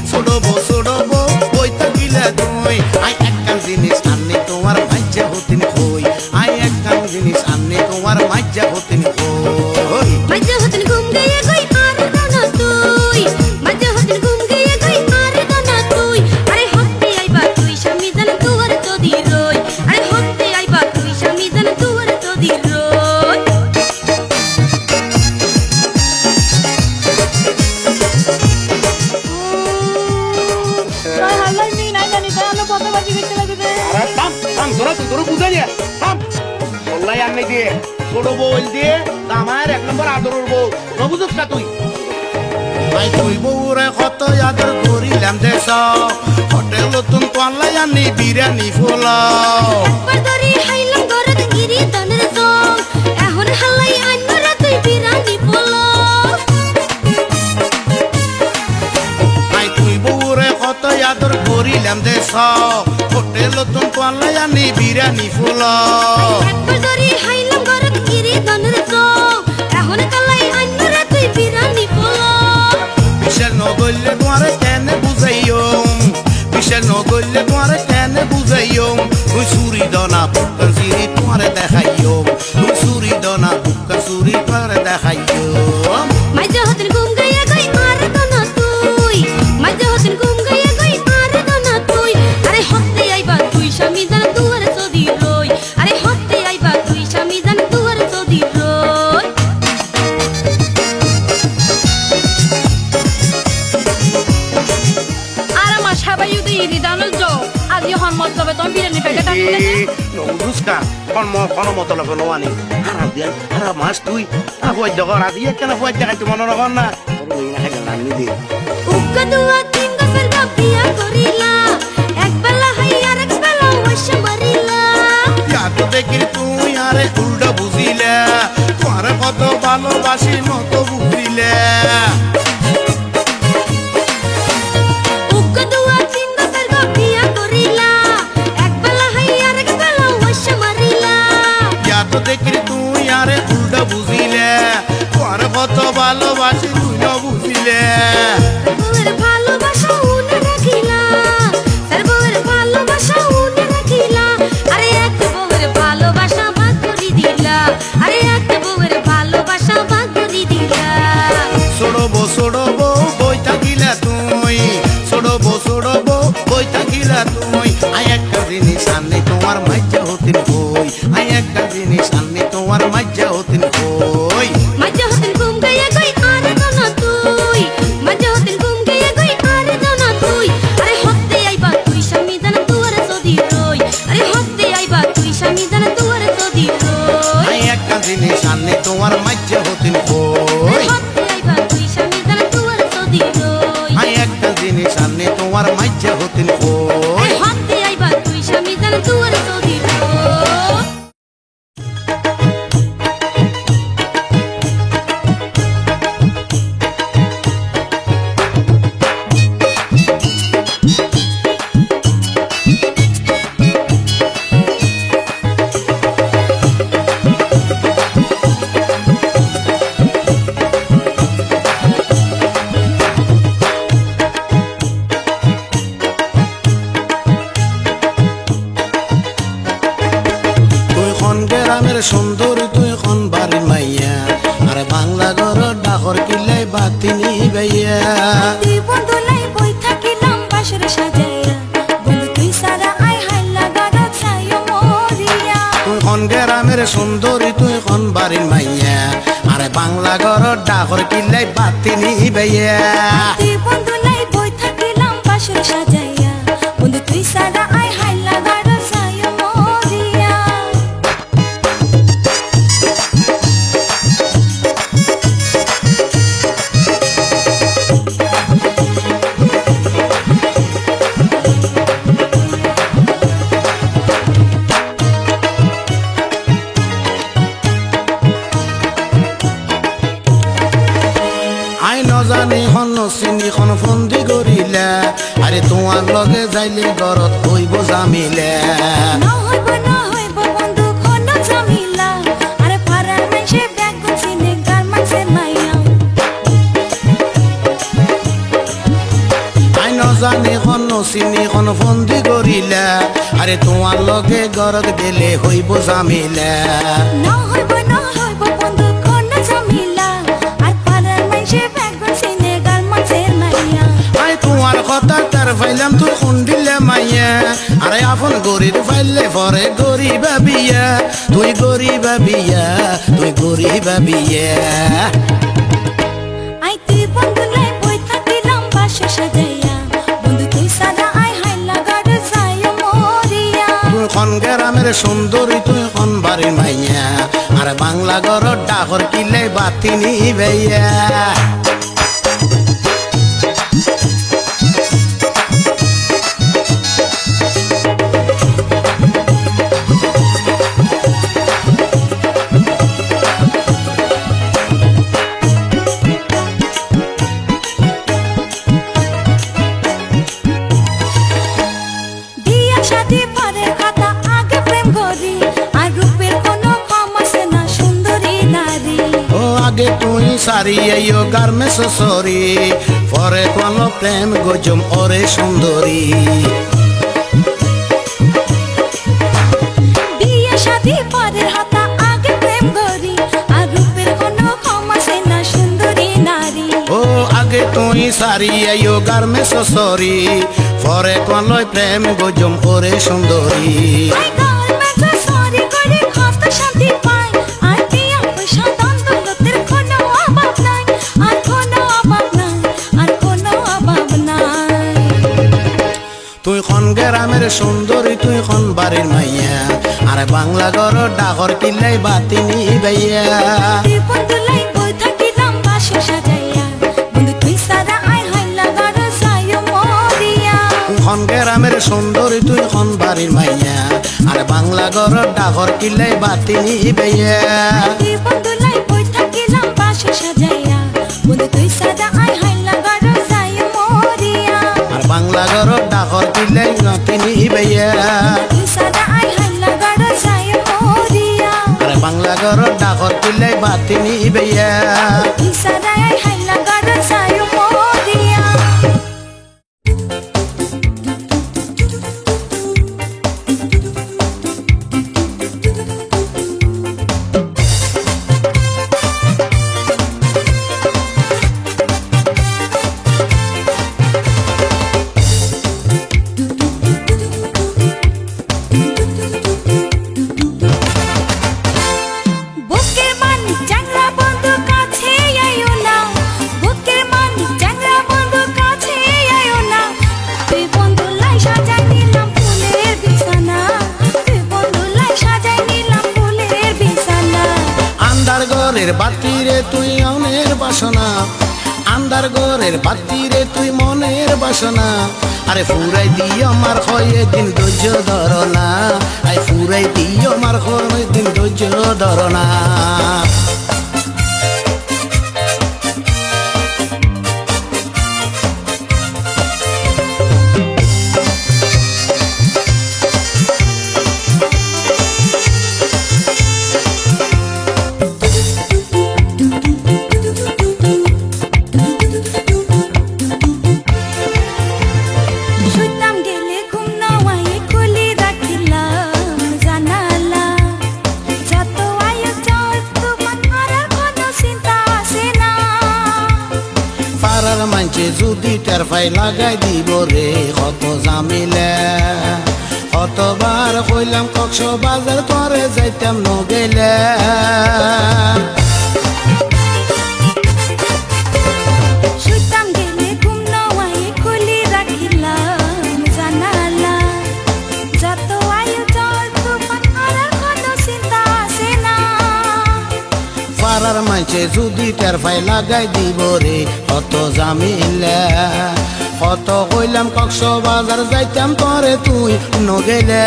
ছোড়বো বইতা কিলা তুই আই একটা জিনিস আনে তোমার মজ্জা হতিন কই আই একটা জিনিস আনে তোমার মজ্জা হতিন কই মজ্জা হতিন ঘুম গয়া গই আরে দানা তুই মজ্জা হতিন ঘুম গয়া গই আরে দানা তুই আরে হতে আইবা তুই স্বামী জান তুয়ার সদি রই আরে হতে আইবা তুই স্বামী জান তুয়ার সদি রই হাল্লাই নি নাই জানি তাই আলো কত বাজি গেছে লাগে আরে থাম তোরা তুই তোর বুঝাই দিয়া থাম বললাই আনলে দিয়ে ছোট বউ দিয়ে আমার এক নম্বর আদরের বউ নবুঝস না তুই ভাই তুই বউরে কত আদর করিলাম দেশ হোটেল তুন তোয়ালাই আনি বিরিয়ানি ফুলাও একবার ধরি হাইলাম গরদ গিরি দনের সং এখন হালাই আইনরা তুই বিরানি বলো ভাই তুই বউরে কত আদর করিলাম দেশ হোটেল তুন তোয়ালাই আনি বিরিয়ানি ফুলাও একবার ধরি হাইলাম গরদ গিরি দনের সং এখন কালাই আইনরা তুই বিরানি বলো বিশাল নগল্লে তোমারে কেন বুঝাইও বিশাল নগল্লে তোমারে কেন বুঝাইও তুই সুরি দনা বুকা সিরি তোমারে দেখাইও তুই সুরি দনা বুকা সুরি তোমারে দেখাইও মজ্জা হতিন ঘুম গয়া গই আরে দানা তুই মজ্জা হতিন ঘুম গয়া গই আরে দানা তুই আরে হতে আইবা তুই স্বামী জান তুয়ার সদি রই আরে হতে আইবা তুই স্বামী জান তুয়ার সদি রই আর আমার সবাই যদি ইরি দানো যাও আজ হন মতলবে তুমি বিরিয়ানি প্যাকেট আনতে নৌদুস্কা কোন মতলব নোয়ানি হারা দিয়া হারা মাস তুই আগুয়াই জগর আজি কেন ফুয়াই দেখাই তুই মনে রাখন না ওই না হেগা নানি দে উক্কা দুয়া তিন গফের বিয়া করিলা এক বেলা হাই আর এক বেলা ওয়াশ মারিলা ইয়াদ দেখি তুই আরে উল্টা বুঝিলে তোর কত ভালোবাসি মত বুঝিলে উক্কা দুয়া তিন গফের বিয়া করিলা এক বেলা হাই আর এক বেলা ওয়াশ মারিলা ইয়াদ দেখি তুই আরে উল্টা বুঝিলে তোর কত ভালোবাসি তুই না বুঝিলে বউয়ের ভালোবাসা উনে রাখিলা তার বউয়ের ভালোবাসা উনে রাখিলা আরে একটা বউয়ের ভালোবাসা ভাগ করে দিলা আরে একটা বউয়ের ভালোবাসা ভাগ করে দিলা ছোড়বো বই থাকিলা তুই ছোড়বো বই থাকিলা তুই আই একটা জিনিস সামনে তোমার মাজ্জা হতিন কই আই একটা জিনিস সামনে তোমার মাজ্জা হতিন কই মজা হতেন ঘুম গায়া গই আরে দনা তুই মজা হতেন ঘুম গায়া গই আরে দনা তুই আরে হতে আইবা তুই সংবিধান দুয়ারে সদি রই আরে হতে আইবা তুই সংবিধান দুয়ারে সদি রই আই একটা জিনিস সামনে তোমার মাজ্জা হতিন কই হতে আইবা তুই সংবিধান দুয়ারে সদি রই আই একটা জিনিস সামনে তোমার মাজ্জা হতিন কই হতে আইবা তুই সংবিধান দুয়ারে সদি রই তুই খন গ্রামের সুন্দরী তুই খন বাড়ি মাইয়া আরে বাংলা ঘর ডাকর কিলাই বাতি নিবাইয়া তুই বন্ধু লাই বই থাকিলাম বাসর সাজাইয়া বন্ধু তুই সারা আই হাইলা গাড়া ছাইও মরিয়া তুই খন গ্রামের সুন্দরী তুই খন বাড়ি মাইয়া আরে বাংলা ঘর ডাকর কিলাই বাতি নিবাইয়া তুই বন্ধু লাই বই থাকিলাম বাসর সাজাইয়া বন্ধু তুই সারা আই হাইলা গাড়া ছাইও মরিয়া আই নজানি হন চিনি খন ফন্দি করিলা আরে তোমার লগে যাইলে ঘরত হইব জামিলে না হইব বন্ধু কোন জামিলা আরে পারার মাইসে ব্যাগ গুছিনে গার্মেন্টসের মাইয়া আই নজানি হন চিনি খন ফন্দি করিলা আরে তোমার লগে ঘরত গেলে হইব জামিলে না হইব বন্ধু কোন জামিলা আর পারার মাইসে ব্যাগ গুছিনে গার্মেন্টসের মাইয়া আই তোমার কথা তার ফাইলাম তুই খুন্দিলে মাইয়া আরে আপন গরিব ফাইলে পরে গরিবা বিয়া তুই গরিবা বিয়া তুই গরিবা বিয়া আই তুই বন্ধু লাই বই থাকিলাম বাসা সাজাইয়া বন্ধু তুই সারা আই হাইলা গাড়া ছাইও মরিয়া তুই খন গ্রামের সুন্দরী তুই খন বাড়ির মাইয়া আরে বাংলা ঘর ডাকর কিলে বাতি নিবাইয়া বিয়া শাদি পরে কথা আগে প্রেম করি আর রূপের কোনো কম আছে না সুন্দরী নারী ও আগে তুই সারি আইও গার্মেন্টস সরি পরে কোন প্রেম গজম ওরে সুন্দরী বিয়া শাদি পরে হাতা আগে প্রেম করি আর রূপের কোনো কম আছে না সুন্দরী নারী ও আগে তুই সারি আইও গার্মেন্টস সরি পরে কোন প্রেম গজম ওরে সুন্দরী আই গার্মেন্টসে সরি করে কত শান্তি পাই আর টিয়া পয়সা দান দৌলতের কোনো অভাব নাই আর কোনো অভাব নাই আর কোনো অভাব নাই তুই খন গ্রামের সুন্দরী তুই খন বাড়ির মাইয়া আরে বাংলা ঘর ডাকর কিল্লাই বাতি নিবাইয়া তুই বন্ধুলাই বই থাকিলাম বাসে সাজাইয়া বন্ধু তুই সারা আই হাইলা গাড় যায় মরিয়া খন গ্রামের সুন্দরী তুই খন বাড়ির মাইয়া আরে বাংলা ঘর ডাকর কিল্লাই বাতি নিবাইয়া তুই বন্ধুলাই বই থাকিলাম বাসে সাজাইয়া বন্ধু তুই সারা আই হাইলা গাড় যায় মরিয়া আর বাংলা ঘর ডাকর কিল্লাই বাতি নিবাইয়া তুই সারা আই হাইলা গাড় যায় মরিয়া আরে বাংলা ঘর ডাকর কিল্লাই বাতি নিবাইয়া তুই সারা আই হাইলা গাড় যায় মরিয়া বুকের মানিক চ্যাংড়া বন্ধু কাছে আইও না বুকের মানিক চ্যাংড়া বন্ধু কাছে আইও না তুই বন্ধু লাই সাজাই নিলাম ফুলের বিছানা তুই বন্ধু লাই সাজাই নিলাম ফুলের বিছানা আন্দার ঘরের বাতি রে তুই মনের বাসনা আন্দার ঘরের বাতি রে তুই মনের বাসনা আরে ফুরাই দিও আমার হয়ে দিন ধৈর্য ধরনা আই ফুরাই দিও আমার হয়ে দিন ধৈর্য ধরনা শুইতাম গেলে ঘুম নাওয়ায়ে খুলি রাখিলাম জানালা যত আয়ু চল তুফান মারার কোনো চিন্তা আসে না পাড়ার মানছে যদি টের পাই লাগাই দিব রে কত জামিলে কতবার কইলাম কক্স বাজার করে যাইতাম নগেলে শুইতাম গেলে ঘুম নাওয়ায়ে খুলি রাখিলাম জানালা যত আয়ু চল তুফান মারার কোনো চিন্তা আসে না পাড়ার মানছে যদি টের পাই লাগাই দিব রে কত জামিলে কত কইলাম কক্স বাজার যাইতাম করে তুই নগেলে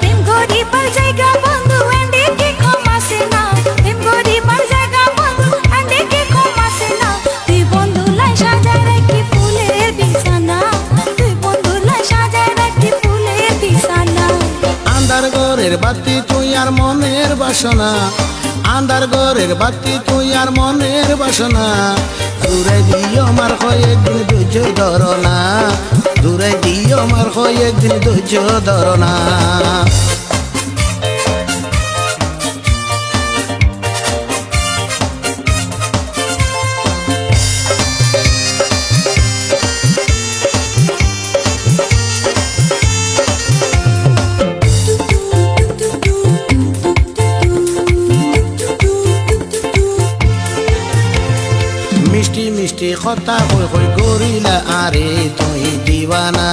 প্রেম গরিবার জায়গা বন্ধু এন্ডে কি ক্ষমাসে না প্রেম গরিবার জায়গা বন্ধু এন্ডে কি ক্ষমাসে না তুই বন্ধু লাই সাজায় রাখি ফুলের বিছানা তুই বন্ধু লাই সাজায় রাখি ফুলের বিছানা আন্দার ঘরের বাতি তুই আর মনের বাসনা আন্দার ঘরের বাতি তুই আর মনের বাসনা দূরে দিও আমার হয়ে দিন ধৈর্য ধরনা দূরে দিও আমার হয়ে দিন ধৈর্য ধরনা মিষ্টি মিষ্টি কথা কই কই গরিলা আরে তুই দিবানা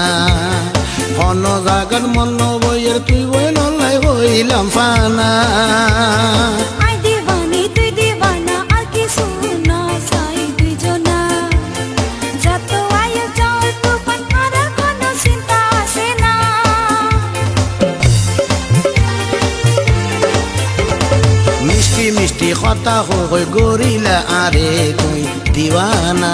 অন্য জাগার মন বইয়ের তুই বই নলাই হইলাম ফানা আই দিবানি তুই দিবানা আর কিছু না চাই দুইজনা যত আয়ু চল তুফান মারার কোনো চিন্তা আসে না মিষ্টি মিষ্টি কথা কই কই গরিলা আরে তুই দিবানা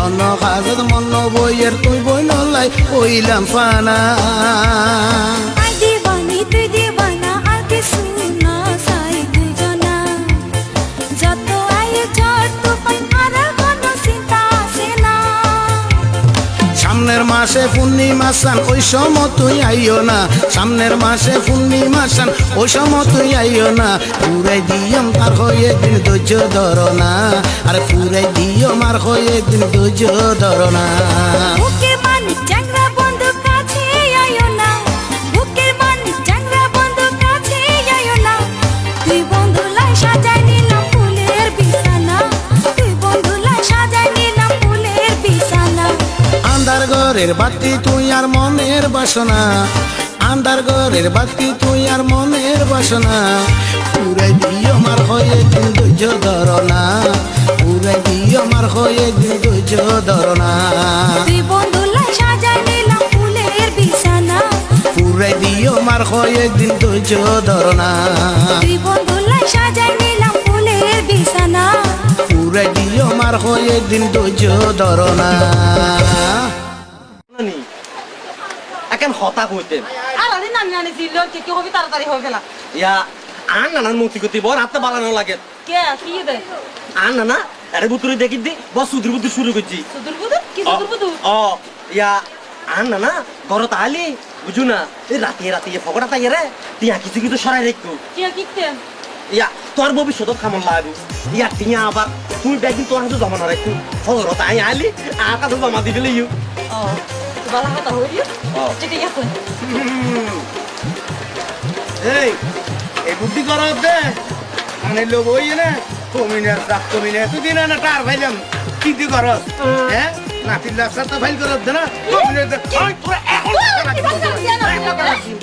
অন্য কাজত মন বইয়ের তুই বই নলাই হইলাম ফানা আই দিবানি তুই দিবানা আর কিছু না চাই দুইজনা যত আয়ু চল তুফান মারার কোনো চিন্তা আসে না সামনের মাসে পূর্ণিমা সান ওই সময় তুই আইও না সামনের মাসে পূর্ণিমা সান ওই সময় তুই আইও না পুরাই দিয়ম তার হয়ে দিন ধৈর্য ধরনা আর পুরাই দিয়ম আর হয়ে দিন ধৈর্য ধরনা বুকের মানিক চ্যাংড়া বন্ধু কাছে আইও না বুকের মানিক চ্যাংড়া বন্ধু কাছে আইও না তুই বন্ধু লাই সাজাই নিলাম ফুলের বিছানা তুই বন্ধু লাই সাজাই নিলাম ফুলের বিছানা আন্দার ঘরে ঘরের বাতি তুই আর মনের বাসনা, আন্ধার ঘরের বাতি তুই আর মনের বাসনা, পুরাই দিও আমার হয়ে দিন ধৈর্য ধরনা, পুরাই দিও আমার হয়ে দিন ধৈর্য ধরনা, দুই বন্ধু লাই সাজাই নিলাম ফুলের বিছানা, পুরাই দিও আমার হয়ে দিন ধৈর্য ধরনা, দুই বন্ধু লাই সাজাই নিলাম ফুলের বিছানা, পুরাই দিও আমার হয়ে দিন ধৈর্য ধরনা। এখন হতা কইতেন আর আনি নানি নানি দিল কি হবে তাড়াতাড়ি হবে ফেলা ইয়া আন নানান মুক্তি করতে বর হাতে বালানো লাগে কে কি দে আন নানা আরে বুতুরি দেখি দি বস সুদুর বুতু শুরু করছি সুদূর বুদু কি সুদূর বুদু ও ইয়া আন নানা ঘর তাহলে বুঝু না এই রাতে রাতে ফকড়া তাই রে তিয়া কিছু কিছু সরাই রাখবো কি কিতে ইয়া তোর ভবিষ্যৎ খামন লাগু ইয়া তিয়া আবার তুই ব্যাগিন তোর হাতে জমা না রাখবো ফকর তাই আলি আকা তো জমা দিলে ইউ ও বালা কথা হইল ঠিক আছে এই বুদ্ধি করো দে মানে লোক ওই না কমিনার রাত কমিনার তুই না টার ভাইলাম কি দি করো হ্যাঁ নাতির লাশা তো ফাইল করো না কমিনার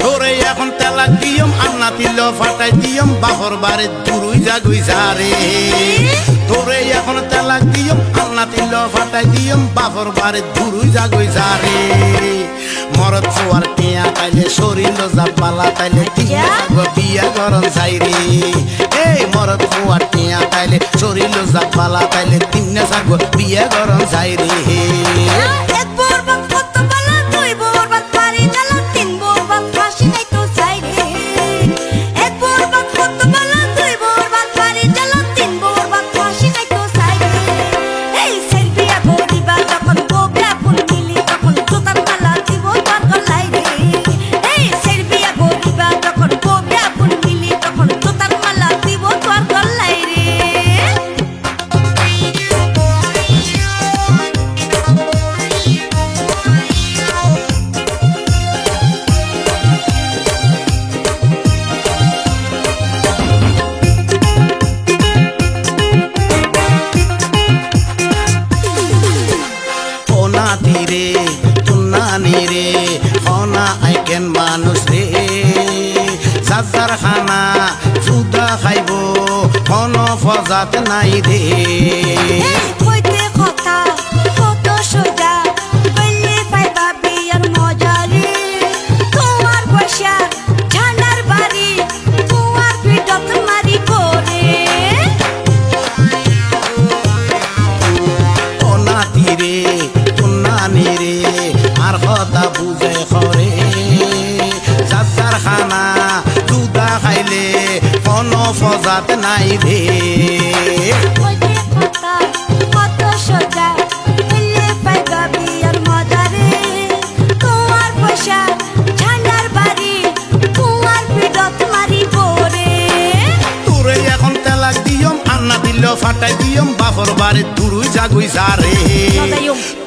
তোরে এখন তালাক দিয়ম আর নাতিল ফাটাই দিয়ম বাহর বারে দুরুই জাগুই যারে, তোরে এখন তালাক দিয়ম আর নাতিল ফাটাই দিয়ম বাহর বারে দুরুই জাগুই যারে, মরদ ছোয়ার টিয়া তাইলে শরীর জাপালা তাইলে বিয়া গরম চাইরে, এই মরদ ছোয়ার টিয়া তাইলে শরীর জাপালা তাইলে তিন সাগ বিয়া গরম চাইরে, এক বরবাদ কত বালা দুই বরবাদ পারি জ্বালা তিন বরবাদ ফাঁসি নাই তো চাইরে, এক বরবাদ কত বালা দুই বরবাদ পারি জ্বালা তিন বরবাদ ফাঁসি নাই তো চাইরে, এই সেলফিয়া গরিবা যখন গোবরা ফুল মিলি তখন জোতার মালা দিব তোর গলায় রে, এই সেলফিয়া গরিবা যখন গোবরা ফুল মিলি তখন জোতার মালা দিব তোর গলায় রে। ও নাতি রে তুন্নানি রে হনা আইকেন মানুষ রে, সাজার খানা সুদা খাইব কোন ফজাত নাই রে, কইতে কথা কত সোজা বললে পাইবা বিয়ার মজা রে, তোমার পয়সা ঝান্ডার বাড়ি তোমার পিঠত মারি করে, ও নাতি রে তুন্নানি রে আর কথা বুঝে খরে, সাজার খানা সুদা খাইলে কোন ফজাত নাই রে, কইতে কথা কত সোজা বললে পাইবা বিয়ার মজা রে, তোমার পয়সা ঝান্ডার বাড়ি তোমার পিঠত মারি করে, তোরে এখন তালাক দিয়ম আন্না দিল ফাটাই দিয়ম বাপর বাড়ি দুরুই জাগুই যারে,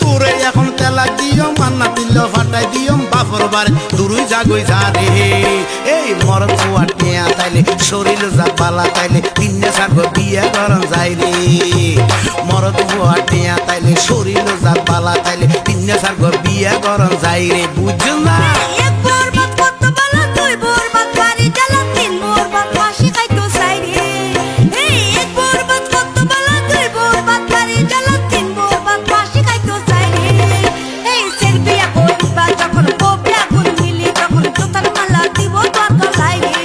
তোরে এখন তালাক দিয়ম আন্না দিল ফাটাই দিয়ম বাপর বাড়ি দুরুই জাগুই যারে, এই মরদ ছোয়া টিয়া তাইলে শরীর জাপালা তাইলে তিন সার বিয়া গরম যাই রে, মরদ ছোয়া টিয়া তাইলে শরীর জাপালা তাইলে তিন সার বিয়া গরম যাই রে, বুঝছো না? এক বরবাদ কত বালা দুই বরবাদ পারি জ্বালা তিন বরবাদ ফাঁসি খাইতো চাইরে, এই এক বরবাদ কত বালা দুই বরবাদ পারি জ্বালা তিন বরবাদ ফাঁসি খাইতো চাইরে, এই সেলফিয়া গরিবা যখন গোবরা গুন মিলি তখন জোতার মালা দিব তোর গলায় রে,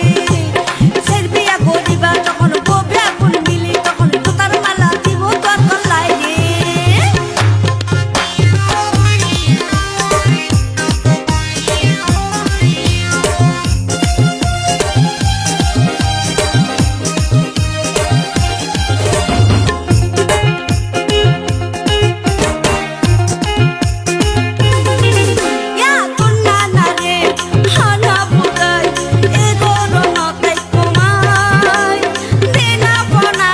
সেলফিয়া গরিবা যখন গোবরা গুন মিলি তখন জোতার মালা দিব তোর গলায় রে। Ya tunna nare hana bukai egoro no tai komai dena pona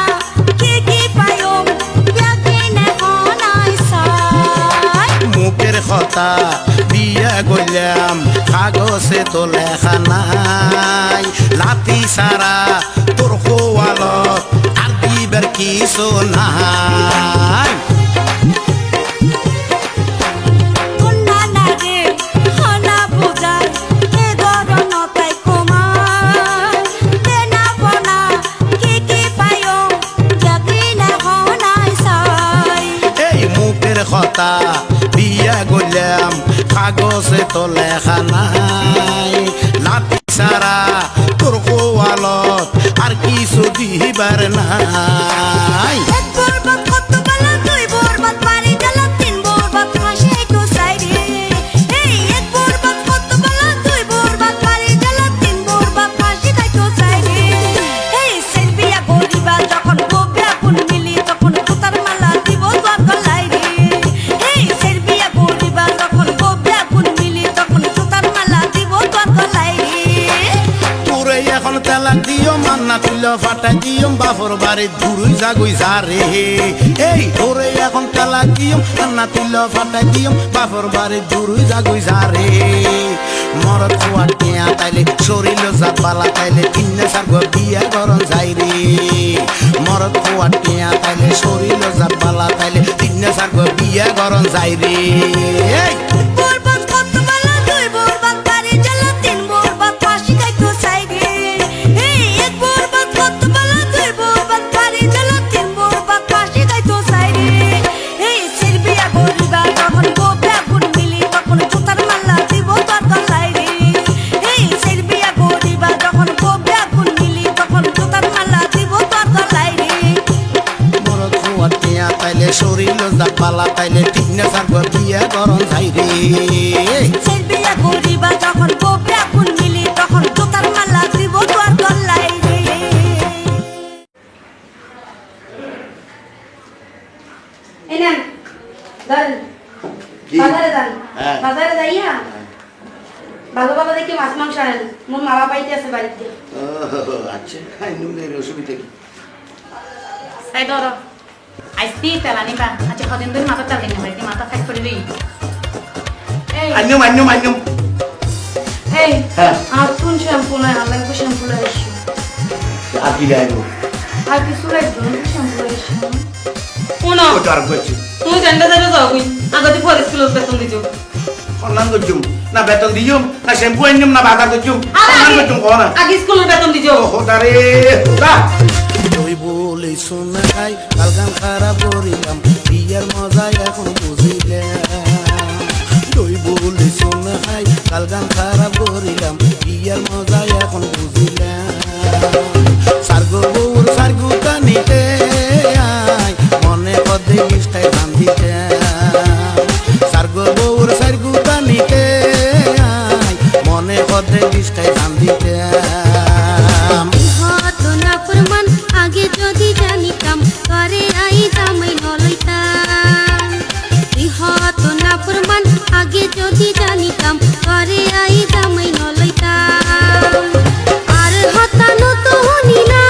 kiki payom yakine honai sai মুখের কথা বিয়া গইলাম কাগজে তো লেখা নাই, লাতি সারা তোর খোয়ালত আর দিবার কিছু নাই, tunna nare সারা তোর কোয়ালত আর কিছু দিবার নাই এক বরবাদ কত বালা দুই বরবাদ বাড়ি জ্বালা তিন বরবাদ ফাঁসে তো সাইরে এই এক বরবাদ কত বালা দুই বরবাদ বাড়ি জ্বালা তিন বরবাদ ফাঁসে তো সাইরে এই সেলবিয়া গরিবা যখন গোবে আগুন মিলি তখন তোতার মালা দিব তোর গলায় রে এই সেলবিয়া গরিবা যখন গোবে আগুন মিলি তখন তোতার মালা দিব তোর গলায় রে তোরে এখন তালাক দিও মান্না তুল ফাটাই দিও বাপর বাড়ি দূরই যাগুই যারে এই তোরে এখন তালাক দিও মান্না তুল ফাটাই দিও বাপর বাড়ি দূরই যাগুই যারে মরত খোয়া টিয়া তাইলে শরীর জাত বালা তাইলে কিনে সারগো বিয়া গরম যাই রে মরত খোয়া টিয়া তাইলে শরীর জাত বালা তাইলে কিনে সারগো বিয়া গরম যাই রে এই বরবাদ কত বালা দুই বরবাদ বাড়ি জ্বালা তিন বরবাদ ফাঁসি খাইতো সাইরে এই এক বরবাদ কত বালা দুই বরবাদ বাড়ি জ্বালা তিন বরবাদ ফাঁসি খাইতো সাইরে এই সেলবিয়া গরিবা যখন গোবে আগুন মিলি তখন জুতার মালা দিব তোর গলায় রে এই সেলবিয়া গরিবা যখন গোবে আগুন মিলি তখন জুতার মালা দিব তোর গলায় রে মরত খোয়া টিয়া তাইলে শরীর জাত বালা তাইলে কিনে সারগো বিয়া গরম যাই রে সেলবিয়া গরিবা যখন গোবে আগুন মিলি তখন জুতার মালা দিব তোর গলায় রে এই নেন ধরেন বাজারে যান হ্যাঁ। বাজারে যাইয়া ভালো ভালো দেখি মাছ মাংস আনেন মোর মা বাবাইতে আছে বাড়িতে আচ্ছা খাই নুনের অসুবিধা কি এই ধরো আইসি তেলা নিবা আচ্ছা কদিন ধরে মাথা তেল নিবা কি মাথা ফ্যাক করে দিই এই আন্যম এই হ্যাঁ। আর কোন শ্যাম্পু না আমার একটু শ্যাম্পু লাগাইছি আর কি যাইব আর কিছু লাগবে শ্যাম্পু লাগাইছি শুনো ওটা আর করছি তুমি জানতে যাবে যাও কই আগতে পরে স্কুল বেতন দিছো অনলাইন করছুম না বেতন দিছুম না শ্যাম্পু আনিম না বাজার করছুম অনলাইন করছুম কো না আগে স্কুলের বেতন দিছো হোদারে হোদা তুই বলে শোনা খাই কালগান খারাপ করিলাম বিয়ার মজা এখন বুঝিলাম তুই বলে শোনা খাই কালগান খারাপ করিলাম বিয়ার মজা এখন বুঝিলাম সার্গো বউর সার্গু কানিতে আয় মনে পদে মিষ্টাই বান্ধিতে সার্গো বউর সার্গু কানিতে আয় মনে পদে মিষ্টাই বান্ধিতে হতো না প্রমাণ আগে যদি জানিতাম করে আই দামাই নলইতাম তুই হতো না প্রমাণ আগে যদি জানিতাম করে আই দামাই নলইতাম আর হতানো তো হনিলা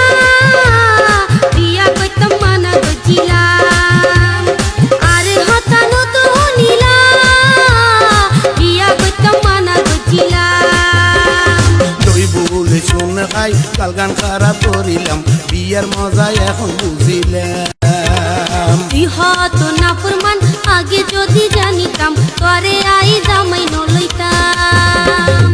বিয়া কইতাম মানা গজিলাম আর হতানো তো হনিলা বিয়া কইতাম মানা গজিলাম তুই বলে শোনা খাই কালগান খারাপ করিলাম বিয়ার মজা এখন বুঝিলাম তুই হতো না প্রমাণ আগে যদি জানিতাম করে আই জামাই নলইতাম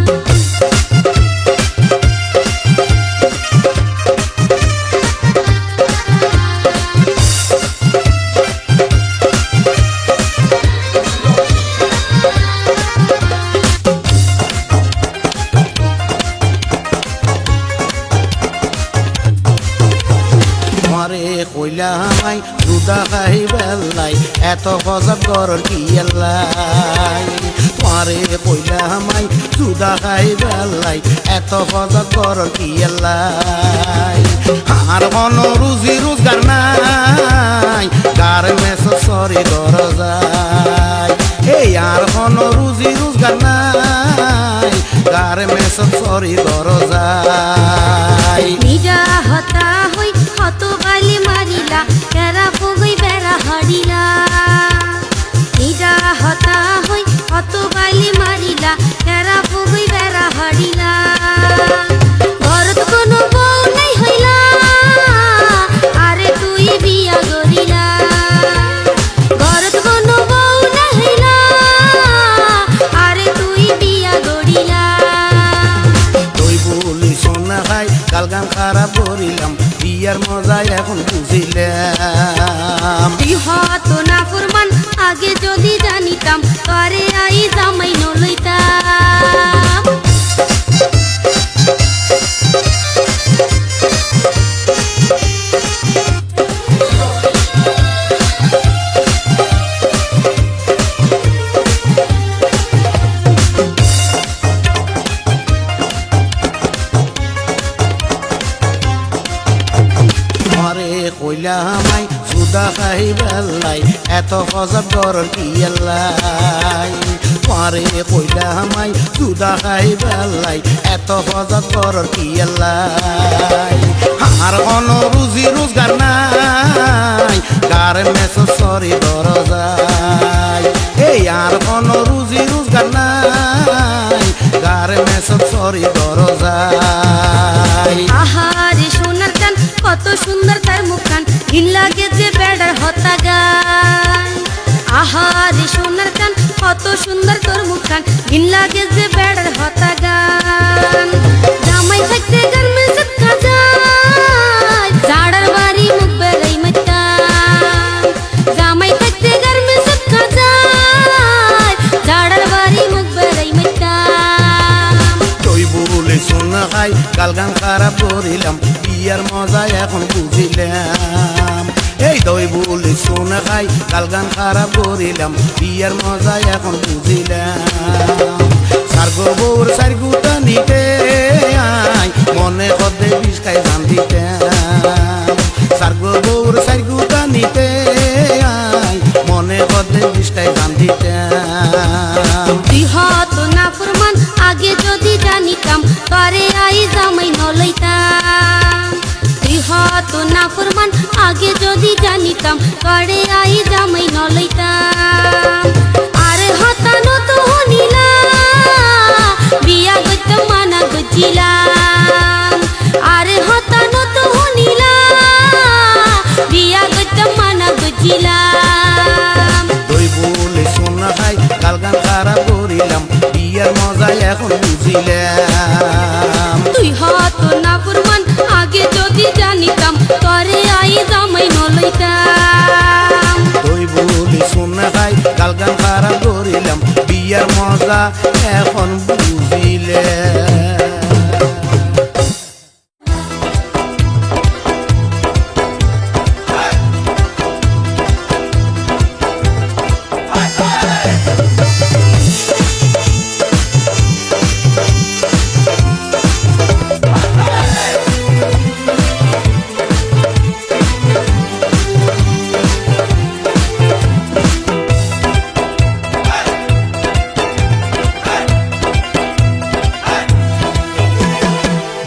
মারে কইলা হামাই দুদা খাই বেলাই এত গজব গরর কি এলাই মারে কইলা হামাই দুদা খাই বেলাই এত গজব গরর কি এলাই আর কোনো রুজি রোজগার নাই গার মেস সরি দর যায় এই আর কোনো রুজি রোজগার নাই গার মেস সরি দর যায় নিজা হতা হই হত গালি মারিলা কেরা পগই বেড়া হারিলা নিজা হতা হই হত গালি মারিলা কেরা পগই বেড়া হারিলা ঘরত কোনো বউ নাই হইলা আরে তুই বিয়া গরিলা ঘরত কোনো বউ নাই হইলা আরে তুই বিয়া গরিলা তুই বলি শোনা খাই কালগান খারাপ করিলাম বিয়ার মজা এখন বুঝিলাম তুই হতো না ফরমান আগে যদি জানিতাম করে আই জামাই নলইতাম দুধা খাই বেলাই এত হজর গরর কি এলাই পারে কইলা মাই দুধা খাই বেলাই এত হজর গরর কি এলাই আর কোন রুজি রোজগার নাই গারে মেসো সরি দরজাই এই আর কোন রুজি রোজগার নাই গারে মেসো সরি দরজাই আহারে সোনার কান কত সুন্দর তার মুখখান ঘিন লাগে যে বেড়ার হতা গান আহারে সোনার কান কত সুন্দর তোর মুখখান ঘিন লাগে যে বেড়ার হতা গান জামাই থাকতে গার্মেন্টস খাজায় জাড়ার বাড়ি মুখ বেড়াই মাইতা জামাই থাকতে গার্মেন্টস খাজায় জাড়ার বাড়ি মুখ বেড়াই মাইতা তুই বলে শোনা খাই গাল গান খারাপ করিলাম বিয়ার মজা এখন বুঝিলাম এই দই বলে শোনা খাই গাল গান খারাপ করিলাম বিয়ার মজা এখন বুঝিলাম সার্গো বউর সার্গুটা নিতে আই মনে কদে বিষ খাই ধান দিতাম সার্গো বউর সার্গুটা নিতে আই মনে কদে বিষ খাই ধান দিতাম তুই হতো না ফরমান আগে যদি জানিতাম তরে আই জামাই নলইতাম তুই হতো না ফরমান আগে যদি জানিতাম তরে আই জামাই নলইতাম আরে হতানো তো হনিলা বিয়া গইতে মানা গজিলাম আরে হতানো তো হনিলা বিয়া গইতে মানা গজিলাম তুই বলে শোনা খাই গাল গান খারাপ করিলাম বিয়ার মজা এখন বুঝিলাম তুই হতো না ফরমান আগে যদি জানিতাম তরে আই জামাই নলইতাম তুই বলে শোনা খাই গাল গান খারাপ করিলাম বিয়ার মজা এখন বুঝিলাম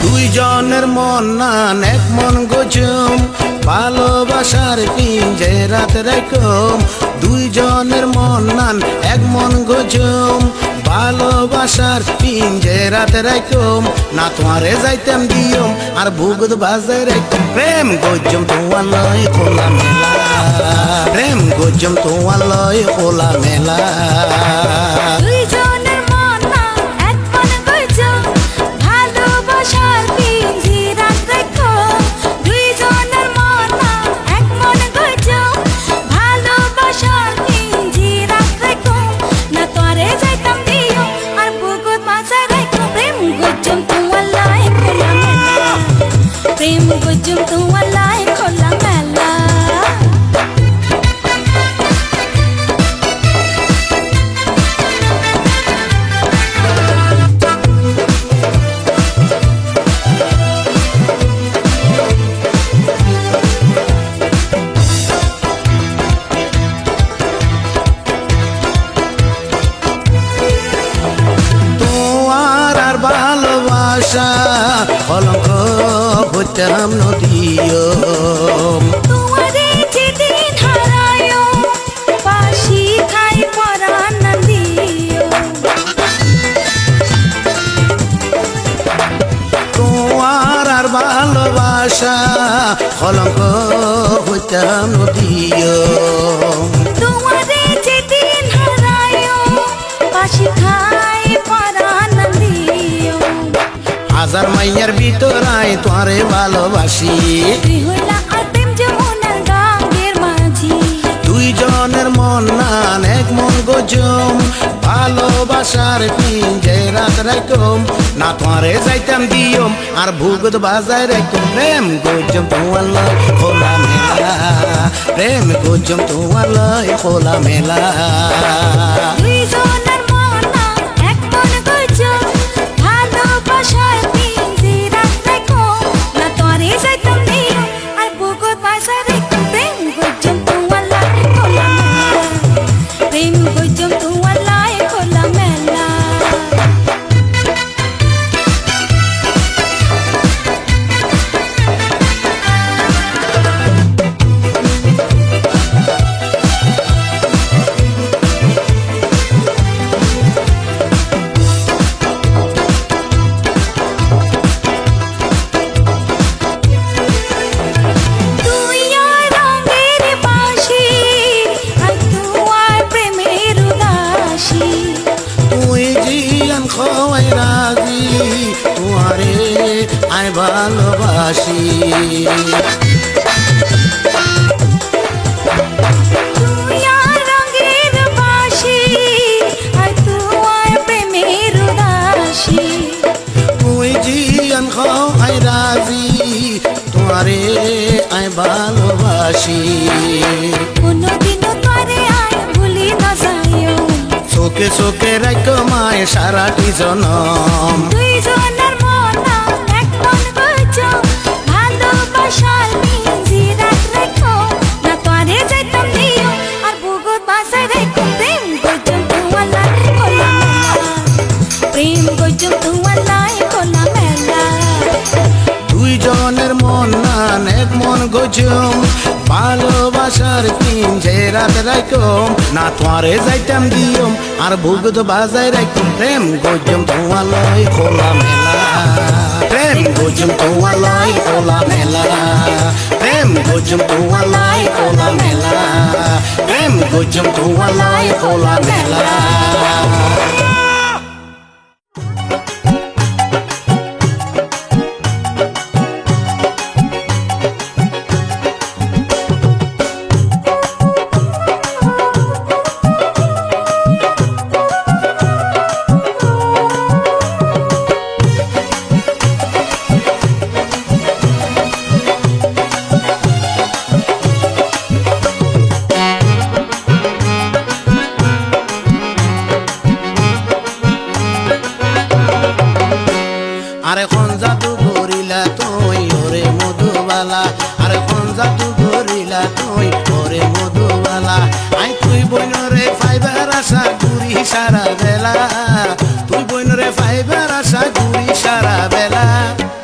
দুইজনের মন নান এক মন গোজম ভালোবাসার পিঞ্জেরাত রেখম দুইজনের মন নান এক মন গোজম ভালোবাসার পিঞ্জেরাত রেখম না তোমারে যাইতাম দিয়ম আর ভুগত বাজায় রেখম প্রেম গোজম তোমার লয় খোলা মেলা প্রেম গোজম তোমার লয় খোলা মেলা দুইজনের মন না এক মন গইজম ভালোবাসার পিঞ্জিরাত রেখো দুইজনের মন না এক মন গইজম ভালোবাসার পিঞ্জিরাত রেখো না তোরে যাইতাম দিও আর বুকুত মাঝে রেখো প্রেম গইজম তোমার লাই খোলা মেলা প্রেম গইজম তোমার লাই খোলা মেলা তোমার আর ভালোবাসা কলঙ্ক হইতাম নদীয় তোমারে যেদিন হারায়ো বাসি খাই পরাণ দিও তোমার আর ভালোবাসা কলঙ্ক হইতাম নদীয় তোমারে যেদিন হারায়ো বাসি খাই পরাণ দিও হাজার মাইয়ার ভিতরাই তোরে ভালোবাসি তুই হইলা আতেম যমুনার গাঙ্গের মাঝি দুইজনের মন নান এক মন গজম ভালোবাসার পিঞ্জেরাত রাখম না তোরে যাইতাম দিয়ম আর ভুগত বাজায় রাখম প্রেম গজম তোমার লয় খোলা মেলা প্রেম গজম তোমার লয় খোলা মেলা দুইজনের মন না এক মন গইজম ভালোবাসার পিঞ্জিরাত রেখো না তোরে যাইতাম দিও আর বুকুত মাঝে রেখো প্রেম গইজম আয় ভালোবাসি। তুই আর রঙের বাঁশি, আর তুই প্রেমের উদাসী। তুই জিয়ান খাও আয় রাজি, তোমারে আয় ভালোবাসি। কোনদিনও তোরে আয় ভুলি না যাইও, চোখে চোখে রাখো মায় সারাটি জনম। দুইজনের মন এক মন করছো, ভালোবাসার পিঞ্জিরাত রেখো না, তোরে যাইতাম দিও আর বুকুত বাসায় রেখো। প্রেম করছম তোমালাই খোলা মেলা, প্রেম করছম তোমালাই খোলা মেলা। দুইজনের মন নান এক মন গজম, ভালোবাসার পিঞ্জেরাত রাখম না, তোরে যাইতাম দিয়ম আর ভুগত বাজায় রাখম। প্রেম গজম তোমালয় খোলা মেলা, প্রেম গজম তোমালয় খোলা মেলা, প্রেম গজম তোমালয় খোলা মেলা, প্রেম গজম তোমালয় খোলা মেলা। আরে কোন জাদু করিলা তুই ওরে মধুবালা, আরে কোন জাদু করিলা তুই ওরে মধুবালা। আই তুই বইনরে ফাইবার আশা ঘুরি সারা বেলা, তুই বইনরে ফাইবার আশা ঘুরি সারা বেলা।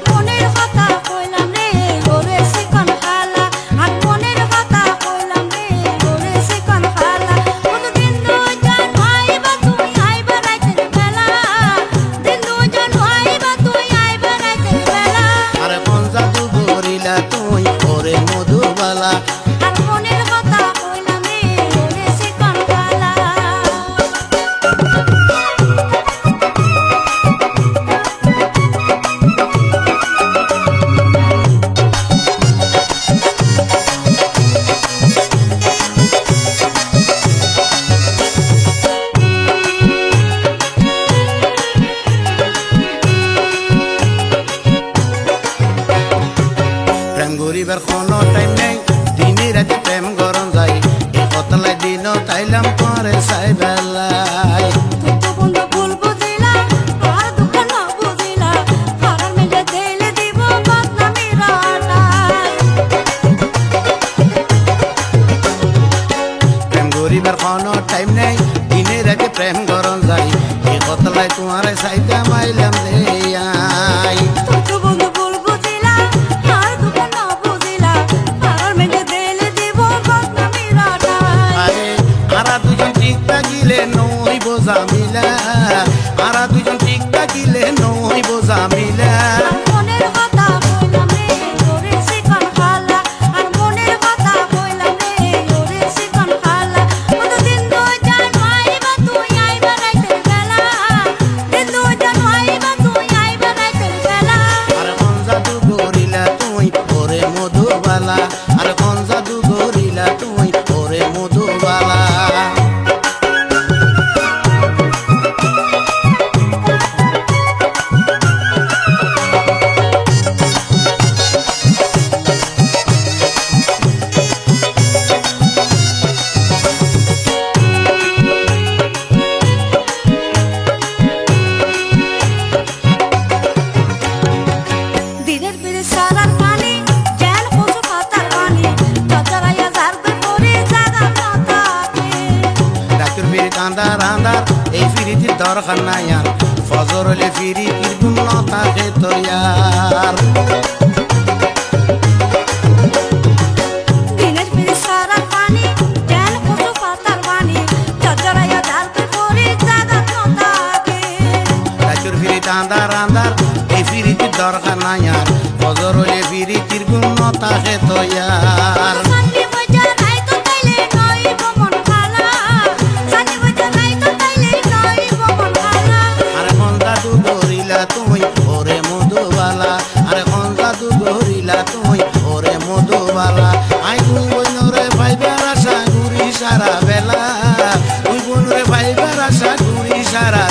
মনের কথা কইলাম রে ওরে সিকন খালা, আর মনের কথা কইলাম রে ওরে সিকন খালা। কতদিন দুজন আইবা তুই আইবা রাইতের বেলা, দিন দুজন আইবা তুই আইবা রাইতের বেলা। আরে কোন জাদু করিলা তুই ওরে মধুবালা, আর মনের কথা কইলাম রে ওরে সিকন খালা। প্রেম গরিবের কোনো টাইম নেই, দিনে রাতে প্রেম গরম যায়। এই কতলাই দিনও তাইলাম পরে সাই বেলায়। তুই বন্ধু ভুল বুঝিলা আর দুঃখ না বুঝিলা, কারণ মিলে দিলে দিব বদনামি রাটাই। প্রেম গরিবের কোনো টাইম নেই, দিনে রাতে প্রেম গরম যায়। এই কতলাই তোমার সাইতে মাইলাম রে আই। তুই বন্ধু ভুল বুঝিলা আর দুঃখ না বুঝিলা, কারণ মিলে দিলে দিব বদনামি রাটাই। আরে আরা দুজন ঠিক থাকিলে নই বোঝা মিলা, আরা দুজন ঠিক থাকিলে নই বোঝা মিলা। মনের কথা কইলাম রে ওরে সিকন খালা, আর মনের কথা কইলাম রে ওরে সিকন খালা। কতদিন দুজন আইবা তুই আইবা রাইতের বেলা, দিন দুজন আইবা তুই আইবা রাইতের বেলা। আরে কোন জাদু করিলা তুই ওরে মধুবালা, আরে কোন জাদু করিলা তুই ওরে মধুবালা। দিনের পরে সারার পানি জ্ঞান কচু পাতার পানি, চচরাইয়া ঝাড়তে পরে জাগা মাথাকে। ডাক্তার ফিরি আন্দার আন্দার, এই ফিরিতির দরকার নাই আর। ফজর হলে ফিরিতির গুণ থাকে তো ইয়ার। দিনের পরে সারার পানি জ্ঞান কচু পাতার পানি, চচরাইয়া ঝাড়তে পরে জাগা মাথাকে। ডাক্তার ফিরি আন্দার আন্দার, এই ফিরিতির দরকার নাই আর। ফজর হলে ফিরিতির গুণ থাকে তো ইয়ার। শান্তি বজা নাই তো তাইলে নই বমন খালা, শান্তি বজা নাই তো তাইলে নই বমন খালা। আরে কোন জাদু করিলা তুই ওরে মধুবালা, আরে কোন সারা